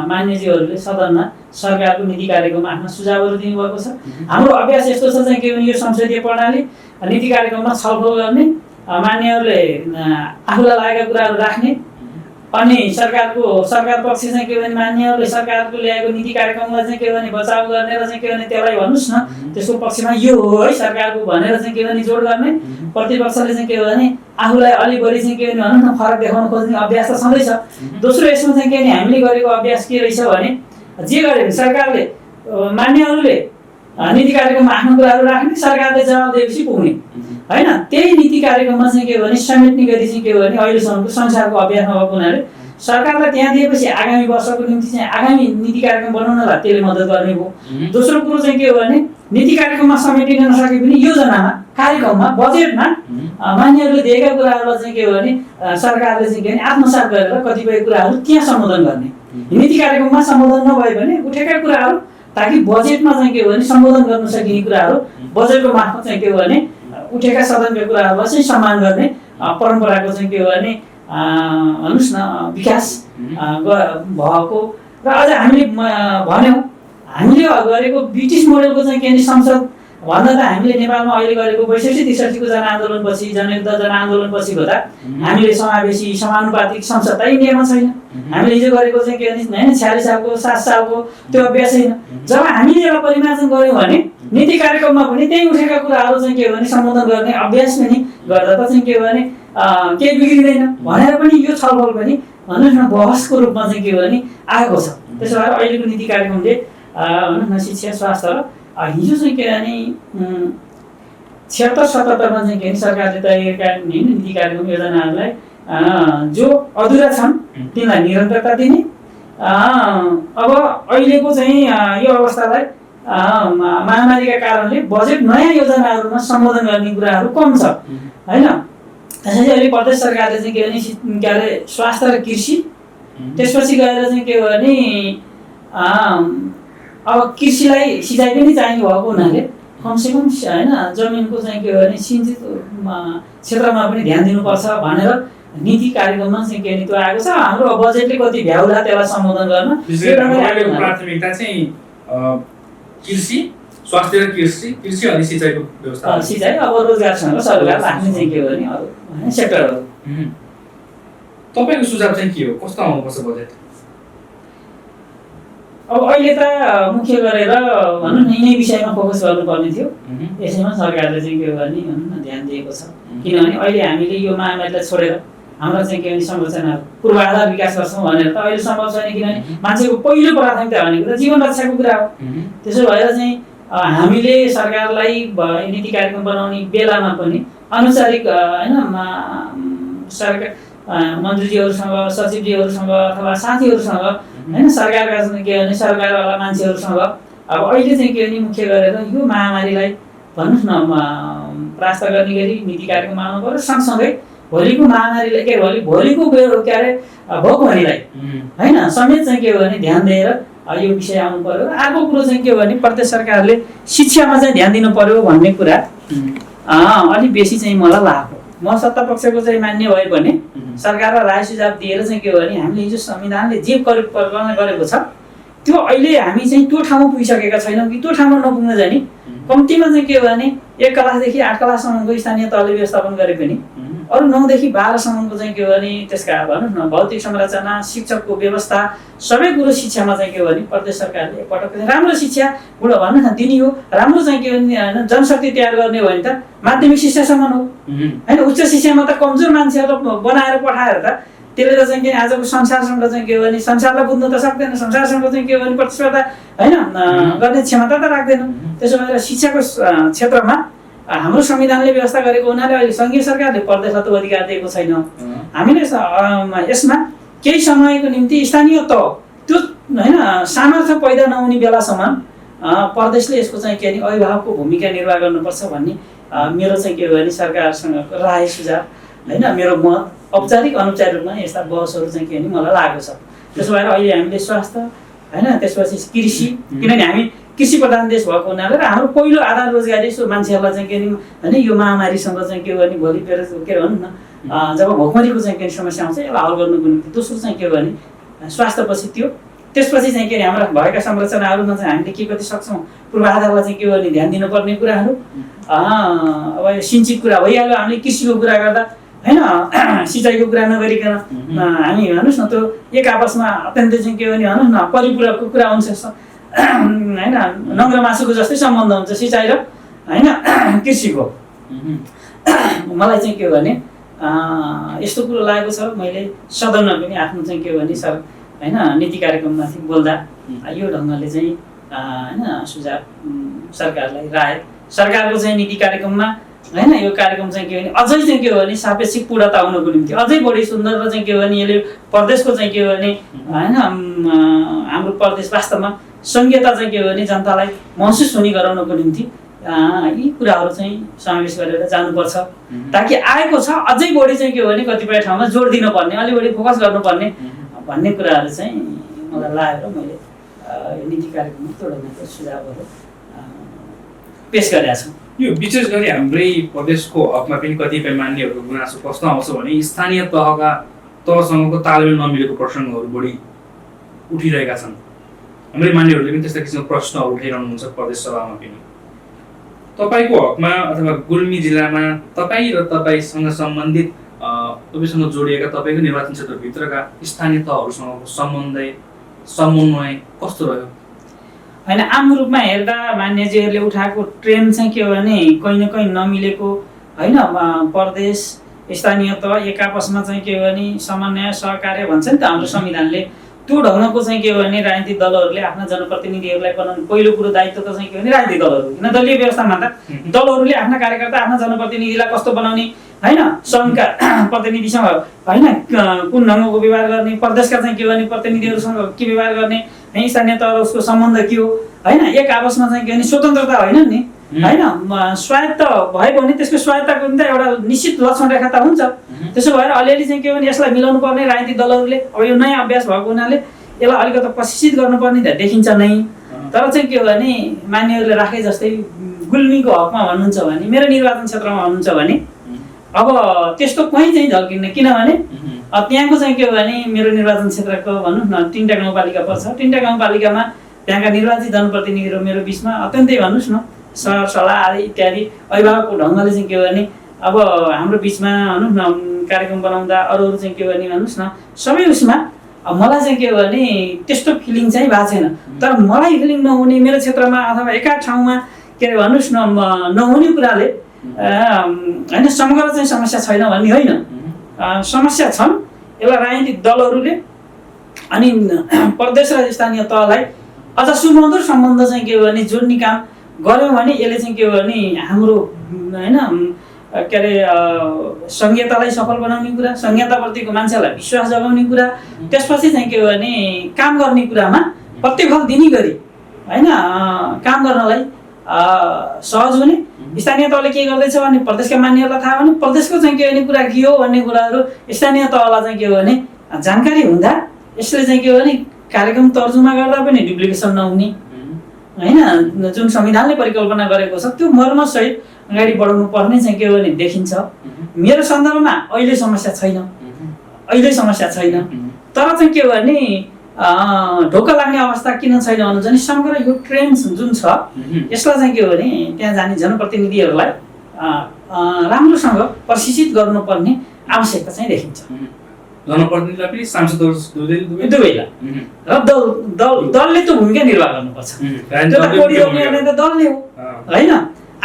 मान्यज्यूहरूले सदनमा सरकारको नीति कार्यक्रममा आफ्ना सुझावहरू दिनुभएको छ। हाम्रो अभ्यास यस्तो छ चाहिँ के भने यो संसदीय प्रणाली नीति कार्यक्रममा छलफल गर्ने, मान्यहरूले आफूलाई लागेका कुराहरू राख्ने, अनि सरकार पक्ष चाहिँ के भने मान्यहरूले सरकारको ल्याएको नीति कार्यक्रमलाई चाहिँ के भने बचाउ गर्ने र चाहिँ के भने त्यसलाई भन्नुहोस् न त्यसको पक्षमा यो हो है सरकारको भनेर चाहिँ के भने जोड गर्ने, प्रतिपक्षले चाहिँ के भने आफूलाई अलि बढी चाहिँ के भने भनौँ न फरक देखाउन खोज्ने अभ्यास त छँदैछ। दोस्रो यसमा चाहिँ के भने हामीले गरेको अभ्यास के रहेछ भने जे गरे सरकारले मान्यहरूले नीति कार्यक्रममा आफ्नो कुराहरू राख्ने, सरकारले जवाब दिएपछि पुग्ने होइन, त्यही नीति कार्यक्रममा चाहिँ के भने समेट्ने गरी चाहिँ के भने अहिलेसम्मको संसारको अभ्यासमा भएको हुनाले सरकारलाई त्यहाँ दिएपछि आगामी वर्षको निम्ति चाहिँ आगामी नीति कार्यक्रम बनाउनलाई त्यसले मद्दत गर्ने हो। दोस्रो कुरो चाहिँ के हो भने नीति कार्यक्रममा समेटिन नसके पनि योजनामा, कार्यक्रममा, बजेटमा मान्यहरूले दिएका कुराहरूलाई चाहिँ के हो भने सरकारले चाहिँ के भने आत्मसात गरेर कतिपय कुराहरू त्यहाँ सम्बोधन गर्ने। नीति कार्यक्रममा सम्बोधन नभए भने उठेका कुराहरू ताकि बजेटमा चाहिँ के हो भने सम्बोधन गर्न सकिने कुराहरू बजेटको मार्फत चाहिँ के हो भने उठेका सदनका कुराहरूलाई चाहिँ सम्मान गर्ने परम्पराको चाहिँ के हो भने भन्नुहोस् न विकास भएको र अझ हामीले भन्यौँ हामीले गरेको ब्रिटिस मोडलको चाहिँ के भने संसद भन्दा त हामीले नेपालमा अहिले गरेको 62-63 को जनआन्दोलनपछि जनयुद्ध जनआन्दोलनपछि गर्दा हामीले समावेशी समानुपातिक संसद त इन्डियामा छैन। हामीले हिजो गरेको चाहिँ के भने होइन 46 सालको 7 सालको त्यो अभ्यास छैन। जब हामीले यसलाई परिमार्जन गऱ्यौँ भने नीति कार्यक्रममा पनि त्यही उठेका कुराहरू चाहिँ के भने सम्बोधन गर्ने अभ्यास पनि गर्दा त चाहिँ के भने केही बिग्रिँदैन भनेर पनि यो छलफल पनि भन्नुहोस् न बहसको रूपमा चाहिँ के भने आएको छ। त्यसो भएर अहिलेको नीति कार्यक्रमले भन्नुहोस् न शिक्षा, स्वास्थ्य र हिजो चाहिँ के भने 76-77 मा चाहिँ के भने सरकारले तयार गर्ने नीति कार्यक्रम योजनाहरूलाई जो अधुरा छन् तिनलाई निरन्तरता दिने। अब अहिलेको चाहिँ यो अवस्थालाई महामारीका कारणले बजेट नयाँ योजनाहरूमा सम्बोधन गर्ने कुराहरू कम छ होइन। त्यसैले अहिले प्रदेश सरकारले चाहिँ के अरे स्वास्थ्य र कृषि, त्यसपछि गएर चाहिँ के भने अब कृषिलाई सिँचाइ पनि चाहिने भएको हुनाले कमसेकम होइन जमिनको चाहिँ के भने सिंचित क्षेत्रमा पनि ध्यान दिनुपर्छ भनेर नीति कार्यक्रममा चाहिँ के त्यो आएको छ। हाम्रो बजेटले कति भ्याउला त्यसलाई सम्बोधन गर्न प्राथमिकता चाहिँ कृषि, स्वास्थ्य र कृषि अनि सिँचाइको व्यवस्था, सिँचाइ अब रोजगारसँग सरकार राख्ने चाहिँ के भने अरू सेक्टरहरू। तपाईँको सुझाव चाहिँ के हो, कस्तो आउनुपर्छ बजेट? अब अहिले त मुख्य गरेर भनौँ न यिनै विषयमा फोकस गर्नुपर्ने थियो। यसैमा सरकारले चाहिँ के गर्ने भनौँ न ध्यान दिएको छ। किनभने अहिले हामीले यो महामारीलाई छोडेर हाम्रो चाहिँ के भने संरचनाहरू पूर्वाधार विकास गर्छौँ भनेर त अहिले सम्भव छैन। किनभने मान्छेको पहिलो प्राथमिकता भनेको त जीवन रक्षाको कुरा हो। त्यसो भएर चाहिँ हामीले सरकारलाई नीति कार्यक्रम बनाउने बेलामा पनि अनौपचारिक होइन सरकार मन्त्रीजीहरूसँग सचिवजीहरूसँग अथवा साथीहरूसँग होइन सरकारका के भने सरकारवाला मान्छेहरूसँग अब अहिले चाहिँ के भने मुख्य गरेर यो महामारीलाई भन्नुहोस् न परास्त गर्ने गरी नीति कार्यक्रम आउनु पर्यो। सँगसँगै भोलिको महामारीलाई भोलिको के अरे भोकमरीलाई होइन समेत चाहिँ के हो भने ध्यान दिएर यो विषय आउनु पर्यो। अर्को कुरो चाहिँ के हो भने प्रदेश सरकारले शिक्षामा चाहिँ ध्यान दिनु पर्यो भन्ने कुरा अलिक बेसी चाहिँ मलाई लाग्यो। म सत्ता पक्षको चाहिँ मान्य भए पनि सरकारलाई राय सुझाव दिएर चाहिँ के हो भने हामीले हिजो संविधानले जे परिकल्पना गरेको छ त्यो अहिले हामी चाहिँ त्यो ठाउँमा पुगिसकेका छैनौँ कि त्यो ठाउँमा नपुग्न जाने कम्तीमा चाहिँ के हो भने 1 क्लासदेखि 8 क्लाससम्मको स्थानीय तहले व्यवस्थापन गरे पनि अरू 9 देखि 12 सम्मको चाहिँ के हो भने त्यसका भनौँ न भौतिक संरचना शिक्षकको व्यवस्था सबै कुरो शिक्षामा चाहिँ के हो भने प्रदेश सरकारले एकपटक राम्रो शिक्षा गुण भन्नु न दिने हो। राम्रो चाहिँ के भने जनशक्ति तयार गर्ने हो भने त माध्यमिक शिक्षासम्म हो होइन। उच्च शिक्षामा त कमजोर मान्छेहरू बनाएर पठाएर त त्यसले त चाहिँ के आजको संसारसँग चाहिँ के हो भने संसारलाई बुझ्नु त सक्दैन। संसारसँग चाहिँ के हो भने प्रतिस्पर्धा होइन गर्ने क्षमता त राख्दैन। त्यसो भएर शिक्षाको क्षेत्रमा हाम्रो संविधानले व्यवस्था गरेको हुनाले अहिले सङ्घीय सरकारले प्रदेशलाई त अधिकार दिएको छैन। हामीले यसमा केही समयको निम्ति स्थानीय तह त्यो होइन सामर्थ्य पैदा नहुने बेलासम्म प्रदेशले यसको चाहिँ के भने अभिभावकको भूमिका निर्वाह गर्नुपर्छ भन्ने मेरो चाहिँ के हो भने सरकारसँग राय सुझाव होइन मेरो मत औपचारिक अनौपचारिक रूपमा यस्ता बहसहरू चाहिँ के भने मलाई लागेको छ। त्यसो भएर अहिले हामीले स्वास्थ्य होइन त्यसपछि कृषि किनभने हामी कृषि प्रधान देश भएको हुनाले र हाम्रो पहिलो आधार रोजगारी मान्छेहरूलाई चाहिँ के भने यो महामारीसँग चाहिँ के हो भने भोलि के अरे भनौँ न जब भोकमरीको चाहिँ के समस्या आउँछ यसलाई हल गर्नुको निम्ति दोस्रो चाहिँ के हो भने स्वास्थ्यपछि त्यो त्यसपछि चाहिँ के अरे हाम्रा भएका संरचनाहरूमा चाहिँ हामीले के कति सक्छौँ पूर्वाधारलाई चाहिँ के हो भने ध्यान दिनुपर्ने कुराहरू अब यो सिन्चित कुरा भइहाल्यो। हामीले कृषिको कुरा गर्दा होइन सिँचाइको कुरा नगरिकन हामी भन्नुहोस् न त्यो एक आपसमा अत्यन्तै चाहिँ के हो भने भनौँ न परिपूरकको कुरा हुन्छ होइन। नङ्ग्रो मासुको जस्तै सम्बन्ध हुन्छ सिँचाइ र होइन कृषिको। मलाई चाहिँ के हो भने यस्तो कुरो लागेको छ मैले सदनमा पनि आफ्नो चाहिँ के हो भने होइन नीति कार्यक्रममाथि बोल्दा यो ढङ्गले चाहिँ होइन सुझाव सरकारलाई राय सरकारको चाहिँ नीति कार्यक्रममा होइन यो कार्यक्रम चाहिँ के हो भने अझै चाहिँ के हो भने सापेक्षिक पूर्णता आउनको निम्ति अझै बढी सुन्दर र चाहिँ के हो भने यसले प्रदेशको चाहिँ के हो भने होइन हाम्रो प्रदेश वास्तवमा संघीयता चाहिँ के हो भने जनतालाई महसुस हुने गराउनको निम्ति यी कुराहरू चाहिँ समावेश गरेर जानुपर्छ ताकि आएको छ अझै बढी चाहिँ के हो भने कतिपय ठाउँमा जोड दिनुपर्ने अलि बढी फोकस गर्नुपर्ने भन्ने कुराहरू चाहिँ मलाई लागेर मैले नीति कार्यक्रममा तोड्नको सुझावहरू पेश गरेका छु। यो विशेष गरी हाम्रै प्रदेशको हकमा पनि कतिपय मान्यहरूको गुनासो कस्तो आउँछ भने स्थानीय तहसँगको तालमेल नमिलेको प्रसङ्गहरू बढी उठिरहेका छन्। हाम्रै मान्यहरूले पनि त्यस्ता किसिमको प्रश्नहरू उठाइरहनुहुन्छ प्रदेश सभामा पनि। तपाईँको हकमा अथवा गुल्मी जिल्लामा तपाईँ र तपाईँसँग सम्बन्धित तपाईँसँग जोडिएका तपाईँको निर्वाचन क्षेत्रभित्रका स्थानीय तहहरूसँगको समन्वय कस्तो रह्यो? होइन आम रूपमा हेर्दा मान्यजीहरूले उठाएको ट्रेन्ड चाहिँ के हो भने कहीँ न कहीँ नमिलेको होइन प्रदेश स्थानीय तह एक आपसमा चाहिँ के हो भने समन्वय सहकार्य भन्छ नि त हाम्रो संविधानले त्यो ढङ्गको चाहिँ के हो भने राजनीतिक दलहरूले आफ्ना जनप्रतिनिधिहरूलाई बनाउनु पहिलो कुरो दायित्व त चाहिँ के हो भने राजनीतिक दलहरू किन दलीय व्यवस्थामा त दलहरूले आफ्ना कार्यकर्ता आफ्ना जनप्रतिनिधिलाई कस्तो बनाउने होइन सङ्घका प्रतिनिधिसँग होइन कुन ढङ्गको व्यवहार गर्ने प्रदेशका चाहिँ के हो भने प्रतिनिधिहरूसँग के व्यवहार गर्ने स्थानीय तह उसको सम्बन्ध के हो होइन एक आपसमा चाहिँ के भने स्वतन्त्रता होइन नि होइन स्वायत्त भयो भने त्यसको स्वायत्तको निम्ति एउटा निश्चित लक्षण रेखा त हुन्छ। त्यसो भएर अलिअलि चाहिँ के भने यसलाई मिलाउनु पर्ने राजनीतिक दलहरूले अब यो नयाँ अभ्यास भएको हुनाले यसलाई अलिकति प्रशिक्षित गर्नुपर्ने त देखिन्छ नै। तर चाहिँ के हो भने मान्यहरूले राखे जस्तै गुल्मीको हकमा भन्नुहुन्छ भने मेरो निर्वाचन क्षेत्रमा भन्नुहुन्छ भने अब त्यस्तो कहीँ चाहिँ झल्किन्न किनभने त्यहाँको चाहिँ के हो भने मेरो निर्वाचन क्षेत्रको भनौँ न 3टा गाउँपालिका पर्छ। 3टा गाउँपालिकामा त्यहाँका निर्वाचित जनप्रतिनिधिहरू मेरो बिचमा अत्यन्तै भन्नुहोस् न सल्लाह आदि इत्यादि अभिभावकको ढङ्गले चाहिँ के हो भने अब हाम्रो बिचमा भनौँ न कार्यक्रम बनाउँदा अरू चाहिँ के हो भने भन्नुहोस् न सबै उसमा मलाई चाहिँ के हो भने त्यस्तो फिलिङ चाहिँ भएको छैन। तर मलाई फिलिङ नहुने मेरो क्षेत्रमा अथवा एका ठाउँमा के अरे भन्नुहोस् न नहुने कुराले होइन समग्र चाहिँ समस्या छैन भन्ने होइन, समस्या छन्। यसलाई राजनीतिक दलहरूले अनि प्रदेश र स्थानीय तहलाई अझ सुमधुर सम्बन्ध चाहिँ के हो भने जोड्ने काम गऱ्यौँ भने यसले चाहिँ के हो भने हाम्रो होइन के अरे संहितालाई सफल बनाउने कुरा, संहिताप्रतिको मान्छेलाई विश्वास जगाउने कुरा, त्यसपछि चाहिँ के हो भने काम गर्ने कुरामा प्रतिफल दिने गरी होइन काम गर्नलाई सहज हुने। स्थानीय तहले के गर्दैछ भने प्रदेशका मान्यहरूलाई थाहा भने प्रदेशको चाहिँ के भने कुरा के हो भन्ने कुराहरू स्थानीय तहलाई चाहिँ के हो भने जानकारी हुँदा यसले चाहिँ के हो भने कार्यक्रम तर्जुमा गर्दा पनि डुप्लिकेसन नहुने होइन, जुन संविधानले परिकल्पना गरेको छ त्यो मर्मसहित अगाडि बढाउनु पर्ने चाहिँ के हो भने देखिन्छ। मेरो सन्दर्भमा अहिले समस्या छैन, तर चाहिँ के हो भने ढोका लाग्ने अवस्था किन छैन भन्नु चाहिँ समग्र यो ट्रेन्ड जुन छ यसलाई चाहिँ के हो भने त्यहाँ जाने जनप्रतिनिधिहरूलाई राम्रोसँग प्रशिक्षित गर्नुपर्ने आवश्यकता चाहिँ देखिन्छ। जनप्रतिनिधिलाई पनि सांसदहरू दुवैलाई र दलले त्यो भूमिका निर्वाह गर्नुपर्छ। त्यो त कोडी रोक्ने त दलले हो होइन।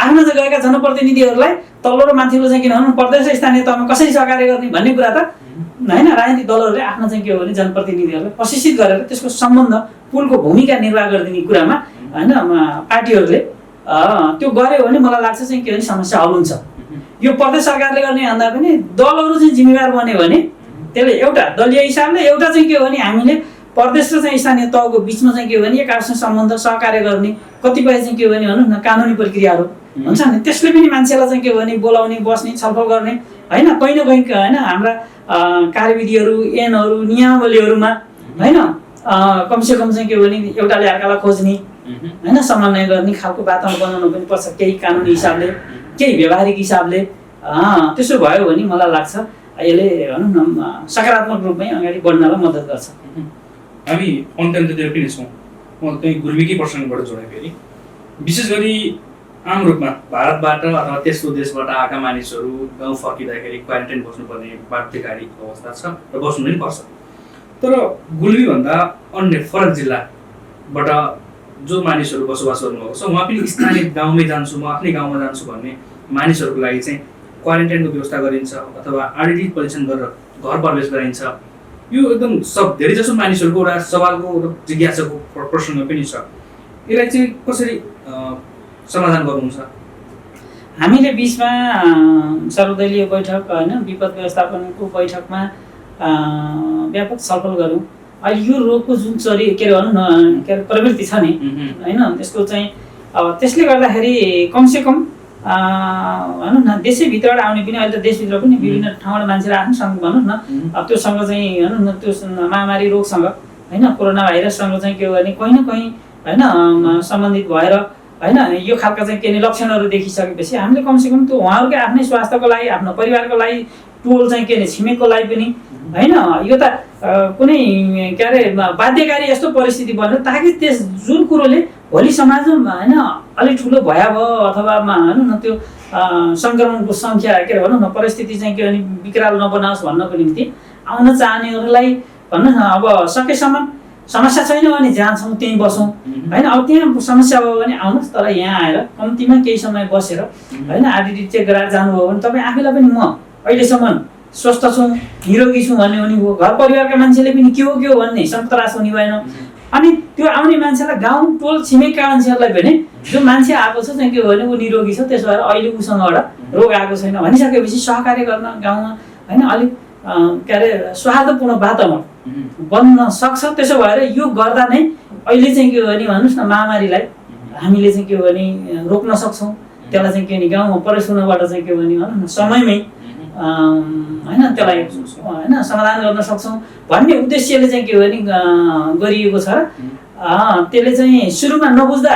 आफ्नो चाहिँ गएका जनप्रतिनिधिहरूलाई तल्लो र माथिल्लो चाहिँ किन भन्नु प्रदेश र स्थानीय तहमा कसरी सहकार्य गर्ने भन्ने कुरा त होइन राजनीतिक दलहरूले आफ्नो चाहिँ के हो भने जनप्रतिनिधिहरूलाई प्रशिक्षित गरेर त्यसको सम्बन्ध पुलको भूमिका निर्वाह गरिदिने कुरामा होइन पार्टीहरूले त्यो गर्यो भने मलाई लाग्छ चाहिँ के भने समस्या हल हुन्छ। यो प्रदेश सरकारले गर्ने भन्दा पनि दलहरू चाहिँ जिम्मेवार बन्यो भने त्यसले एउटा दलीय हिसाबले एउटा चाहिँ के हो भने हामीले प्रदेश र चाहिँ स्थानीय तहको बिचमा चाहिँ के हो भने एक आपसी सम्बन्ध सहकार्य गर्ने कतिपय चाहिँ के हो भने भनौँ न कानुनी प्रक्रियाहरू हुन्छ नि, त्यसले पनि मान्छेलाई चाहिँ के हो भने बोलाउने बस्ने छलफल गर्ने होइन कहीँ न कहीँ होइन हाम्रा कार्यविधिहरू ऐनहरू नियमावलीहरूमा होइन कमसेकम चाहिँ के हो भने एउटाले अर्कालाई खोज्ने होइन समन्वय गर्ने खालको वातावरण बनाउनु पनि पर्छ, केही कानुनी हिसाबले केही व्यावहारिक हिसाबले। त्यसो भयो भने मलाई लाग्छ यसले भनौँ न सकारात्मक रूपमै अगाडि बढ्नलाई मद्दत गर्छ। हामी अन्त्यतिर पनि छौँ। म त्यही गुल्मीकै प्रसङ्गबाट जोडेँ फेरि विशेष गरी आम रूपमा भारतबाट अथवा तेस्रो देशबाट आएका मानिसहरू गाउँ फर्किँदाखेरि क्वारेन्टाइन बस्नुपर्ने बाध्यकारी अवस्था छ र बस्नु पनि पर्छ। तर गुल्मीभन्दा अन्य फरक जिल्लाबाट जो मानिसहरू बसोबास गर्नुभएको छ उहाँ पनि स्थानीय गाउँमै जान्छु म आफ्नै गाउँमा जान्छु भन्ने मानिसहरूको लागि चाहिँ क्वारेन्टाइनको व्यवस्था गरिन्छ अथवा आरटी परीक्षण गरेर घर प्रवेश गराइन्छ। यो एकदम धेरै जसो मानिसहरूको एउटा सवालको जिज्ञासाको प्रसङ्ग पनि छ। यसलाई चाहिँ कसरी समाधान गर्नुहुन्छ? हामीले बिचमा सर्वदलीय बैठक होइन विपद व्यवस्थापनको बैठकमा व्यापक छलफल गऱ्यौँ। अहिले यो रोगको जुन के अरे भनौँ न के अरे प्रवृत्ति छ नि होइन त्यसको चाहिँ अब त्यसले गर्दाखेरि कमसेकम भनौँ न देशैभित्रबाट आउने पनि अहिले त देशभित्र पनि विभिन्न ठाउँबाट मान्छेहरू आफ्नोसँग भनौँ न त्योसँग चाहिँ भनौँ न त्यो महामारी रोगसँग होइन कोरोना भाइरससँग चाहिँ के हो भने कहीँ न कहीँ होइन सम्बन्धित भएर होइन यो खालका चाहिँ के अरे लक्षणहरू देखिसकेपछि हामीले कमसेकम त्यो उहाँहरूकै आफ्नै स्वास्थ्यको लागि आफ्नो परिवारको लागि टोल चाहिँ के अरे छिमेकको लागि पनि होइन यो त कुनै के अरे बाध्यकारी यस्तो परिस्थिति बन्यो ताकि त्यस जुन कुरोले भोलि समाजमा होइन अलिक ठुलो भयावह अथवा भनौँ न त्यो सङ्क्रमणको सङ्ख्या के अरे भनौँ न परिस्थिति चाहिँ के भने विकराल नबनाओस् भन्नको निम्ति आउन चाहनेहरूलाई भनौँ न अब सकेसम्म समस्या छैन भने जहाँ छौँ त्यहीँ बसौँ होइन। अब त्यहाँ समस्या भयो भने आउनुहोस् तर यहाँ आएर कम्तीमा केही समय बसेर होइन आरटिटी चेक गराएर जानुभयो भने तपाईँ आफैलाई पनि म अहिलेसम्म स्वस्थ छौँ निरोगी छु भन्ने हुने भयो, घर परिवारका मान्छेले पनि के हो भन्ने सन्तरास हुने भएन। अनि त्यो आउने मान्छेलाई गाउँ टोल छिमेकका मान्छेहरूलाई भने जो मान्छे आएको छ चाहिँ के हो भने ऊ निरोगी छ त्यसो भएर अहिले उसँगबाट रोग आएको छैन भनिसकेपछि सहकार्य गर्न गाउँमा होइन अलिक के अरे सौहार्दपूर्ण वातावरण बन्न सक्छ। त्यसो भएर यो गर्दा नै अहिले चाहिँ के हो भने भन्नुहोस् न महामारीलाई हामीले चाहिँ के हो भने रोक्न सक्छौँ। त्यसलाई चाहिँ के भने गाउँमा प्रवेश हुनबाट चाहिँ के हो भने भनौँ न समयमै होइन त्यसलाई होइन समाधान गर्न सक्छौँ भन्ने उद्देश्यले चाहिँ के हो भने गरिएको छ। त्यसले चाहिँ सुरुमा नबुझ्दा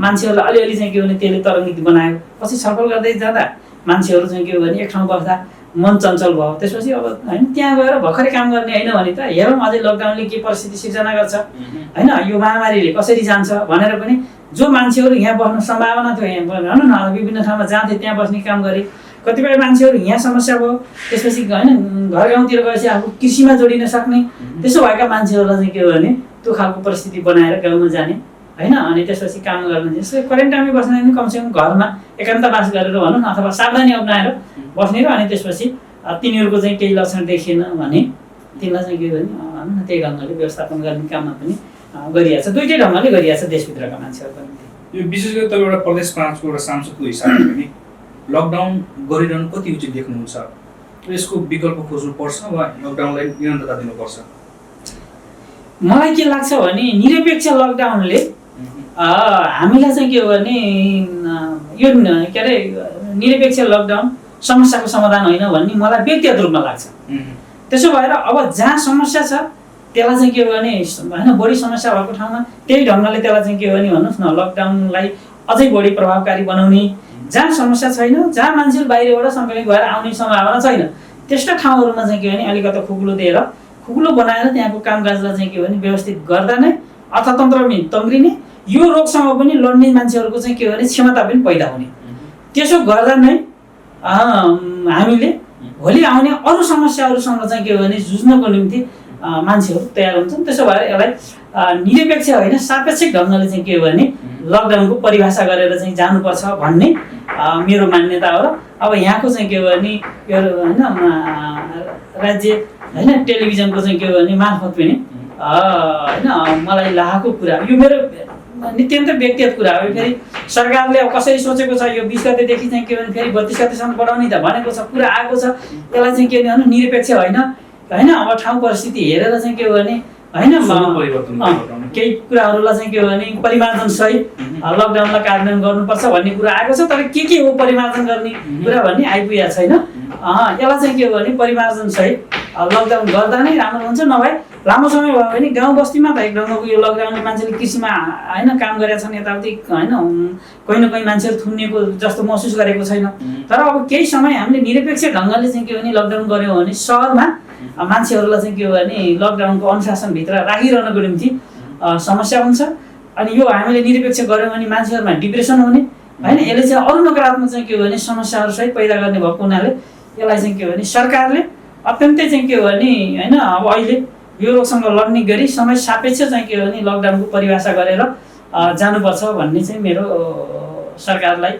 मान्छेहरूलाई अलिअलि चाहिँ के हो भने त्यसले तरङ्गित बनायो, पछि छलफल गर्दै जाँदा मान्छेहरू चाहिँ के हो भने एक ठाउँ बस्दा मन चञ्चल भयो। त्यसपछि अब होइन त्यहाँ गएर भर्खरै काम गर्ने होइन भने त हेरौँ अझै लकडाउनले के परिस्थिति सिर्जना गर्छ होइन यो महामारीले कसरी जान्छ भनेर पनि जो मान्छेहरू यहाँ बस्न सम्भावना थियो यहाँ भनौँ न विभिन्न ठाउँमा जान्थे त्यहाँ बस्ने काम गरे, कतिपय मान्छेहरू यहाँ समस्या भयो, त्यसपछि होइन घर गाउँतिर गएपछि आफू कृषिमा जोडिन सक्ने त्यसो भएका मान्छेहरूलाई चाहिँ के हो भने त्यो खालको परिस्थिति बनाएर गाउँमा जाने होइन, अनि त्यसपछि काम गर्न जसले क्वारेन्टाइनमै बस्ने नि कमसेकम घरमा एकान्तवास गरेर भनौँ न अथवा सावधानी अप्नाएर बस्ने र अनि त्यसपछि तिनीहरूको चाहिँ केही लक्षण देखिएन भने तिनलाई चाहिँ के भने भनौँ न त्यही ढङ्गले व्यवस्थापन गर्ने काममा पनि गरिएको छ, दुईटै ढङ्गले गरिएको छ देशभित्रका मान्छेहरूको निम्ति। यो विशेष गरी तपाईँ एउटा प्रदेश 5 को एउटा सांसदको हिसाबले पनि लकडाउन गरिरहनु कति उचित देख्नुहुन्छ? यसको विकल्प खोज्नु पर्छ वा लकडाउनलाई निरन्तरता दिनुपर्छ? मलाई के लाग्छ भने निरपेक्ष लकडाउनले हामीलाई चाहिँ के हो भने यो के अरे निरपेक्ष लकडाउन समस्याको समाधान होइन भन्ने मलाई व्यक्तिगत रूपमा लाग्छ। त्यसो भएर अब जहाँ समस्या छ त्यसलाई चाहिँ के हो भने होइन बढी समस्या भएको ठाउँमा त्यही ढङ्गले त्यसलाई चाहिँ के हो भने भन्नुहोस् न लकडाउनलाई अझै बढी प्रभावकारी बनाउने, जहाँ समस्या छैन जहाँ मान्छेहरू बाहिरबाट सङ्क्रमित भएर आउने सम्भावना छैन त्यस्ता ठाउँहरूमा चाहिँ के भने अलिकति खुकुलो दिएर खुकुलो बनाएर त्यहाँको कामकाजलाई चाहिँ के भने व्यवस्थित गर्दा नै अर्थतन्त्र तङ्ग्रिने, यो रोगसँग पनि लड्ने मान्छेहरूको चाहिँ के भने क्षमता पनि पैदा हुने। त्यसो गर्दा नै हामीले भोलि आउने अरू समस्याहरूसँग चाहिँ के भने जुझ्नको निम्ति मान्छेहरू तयार हुन्छन्। त्यसो भएर यसलाई निरपेक्ष होइन सापेक्षिक ढङ्गले चाहिँ के हो भने लकडाउनको परिभाषा गरेर चाहिँ जानुपर्छ भन्ने मेरो मान्यता हो। र अब यहाँको चाहिँ के हो भने यो होइन राज्य होइन टेलिभिजनको चाहिँ के हो भने मार्फत पनि होइन मलाई लागेको कुरा यो मेरो नित्यन्त व्यक्तिगत कुरा हो। फेरि सरकारले अब कसरी सोचेको छ यो 20 गतेदेखि चाहिँ के भने फेरि 32 गतेसम्म बढाउने त भनेको छ, कुरा आएको छ, यसलाई चाहिँ के भने निरपेक्ष होइन होइन अब ठाउँ परिस्थिति हेरेर चाहिँ के हो भने होइन केही कुराहरूलाई चाहिँ के हो भने परिमार्जन सहित लकडाउनलाई कार्यान्वयन गर्नुपर्छ भन्ने कुरा आएको छ। तर के हो परिमार्जन गर्ने कुरा भन्ने आइपुगेको छैन। यसलाई चाहिँ के हो भने परिमार्जन सहित लकडाउन गर्दा नै राम्रो हुन्छ। नभए लामो समय भयो भने गाउँ बस्तीमा त एक ढङ्गको यो लकडाउनले मान्छेले कृषिमा होइन काम गरेका छन्, यताउति होइन कोही न कोही मान्छेहरू थुनिएको जस्तो महसुस गरेको छैन। तर अब केही समय हामीले निरपेक्ष ढङ्गले चाहिँ के भने लकडाउन गऱ्यौँ भने सहरमा मान्छेहरूलाई चाहिँ के हो भने लकडाउनको अनुशासनभित्र राखिरहनको निम्ति समस्या हुन्छ। अनि यो हामीले निरपेक्ष गऱ्यौँ भने मान्छेहरूमा डिप्रेसन हुने होइन, यसले चाहिँ अरू नकारात्मक चाहिँ के हो भने समस्याहरू सहित पैदा गर्ने भएको हुनाले यसलाई चाहिँ के हो भने सरकारले अत्यन्तै चाहिँ के हो भने होइन अब अहिले यो रोगसँग लड्ने गरी समय सापेक्ष चाहिँ के हो भने लकडाउनको परिभाषा गरेर जानुपर्छ भन्ने चाहिँ मेरो सरकारलाई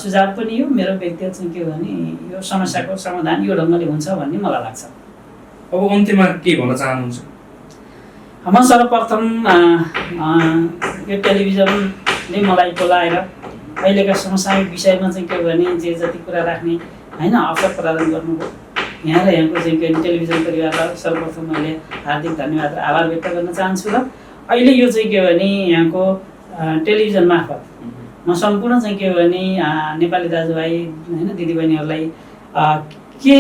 सुझाव पनि हो। मेरो व्यक्तिगत चाहिँ के हो भने यो समस्याको समाधान यो ढङ्गले हुन्छ भन्ने मलाई लाग्छ। अब अन्त्यमा के भन्न चाहनुहुन्छ? म सर्वप्रथम यो टेलिभिजनले मलाई बोलाएर अहिलेका समसामयिक विषयमा चाहिँ के हो भने जे जति कुरा राख्ने होइन अवसर प्रदान गर्नुभयो यहाँ र यहाँको चाहिँ के टेलिभिजन परिवारलाई सर्वप्रथम मैले हार्दिक धन्यवाद र आभार व्यक्त गर्न चाहन्छु। र अहिले यो चाहिँ के हो भने यहाँको टेलिभिजन मार्फत म सम्पूर्ण चाहिँ के हो भने नेपाली दाजुभाइ होइन दिदीबहिनीहरूलाई के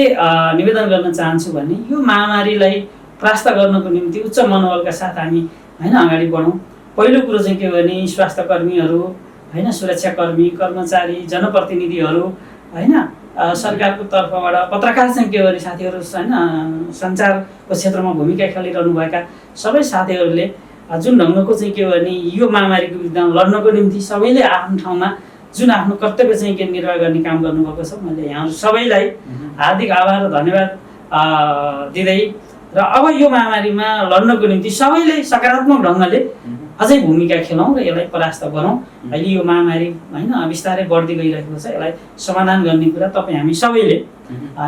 निवेदन गर्न चाहन्छु भने यो महामारीलाई परास्त गर्नको निम्ति उच्च मनोबलका साथ हामी होइन अगाडि बढौँ। पहिलो कुरो चाहिँ के हो भने स्वास्थ्य कर्मीहरू होइन सुरक्षाकर्मी कर्मचारी जनप्रतिनिधिहरू होइन सरकारको तर्फबाट पत्रकार चाहिँ के हो भने साथीहरू होइन सञ्चारको क्षेत्रमा भूमिका खेलिरहनुभएका सबै साथीहरूले जुन ढङ्गको चाहिँ के हो भने यो महामारीको विरुद्ध लड्नको निम्ति सबैले आफ्नो ठाउँमा जुन आफ्नो कर्तव्य चाहिँ के निर्वाह गर्ने काम गर्नुभएको छ मैले यहाँ सबैलाई हार्दिक आभार र धन्यवाद दिँदै र अब यो महामारीमा लड्नको निम्ति सबैले सकारात्मक ढङ्गले अझै भूमिका खेलौँ र यसलाई परास्त गरौँ। अहिले यो महामारी होइन बिस्तारै बढ्दै गइरहेको छ, यसलाई समाधान गर्ने कुरा तपाईँ हामी सबैले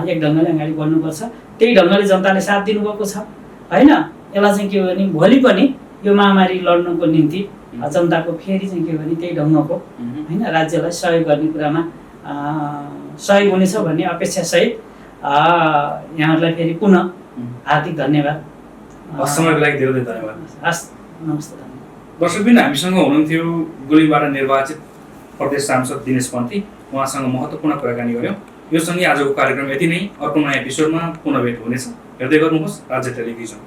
एक ढङ्गले अगाडि बढ्नुपर्छ। त्यही ढङ्गले जनताले साथ दिनुभएको छ होइन। यसलाई चाहिँ के हो भने भोलि पनि यो महामारी लड्नको निम्ति जनताको फेरि चाहिँ के हो भने त्यही ढङ्गको होइन राज्यलाई सहयोग गर्ने कुरामा सहयोग हुनेछ भन्ने अपेक्षासहित यहाँहरूलाई फेरि पुनः हार्दिक धन्यवाद। समयको लागि धेरै धन्यवाद। हस्, नमस्ते। दर्शकबिन हामीसँग हुनुहुन्थ्यो गुल्मीबाट निर्वाचित प्रदेश सांसद दिनेश पन्थी। उहाँसँग महत्त्वपूर्ण कुराकानी गऱ्यौँ। यो सँगै आजको कार्यक्रम यति नै। अर्को नयाँ एपिसोडमा पुनः भेट हुनेछ। हेर्दै गर्नुहोस् राज्य टेलिभिजन।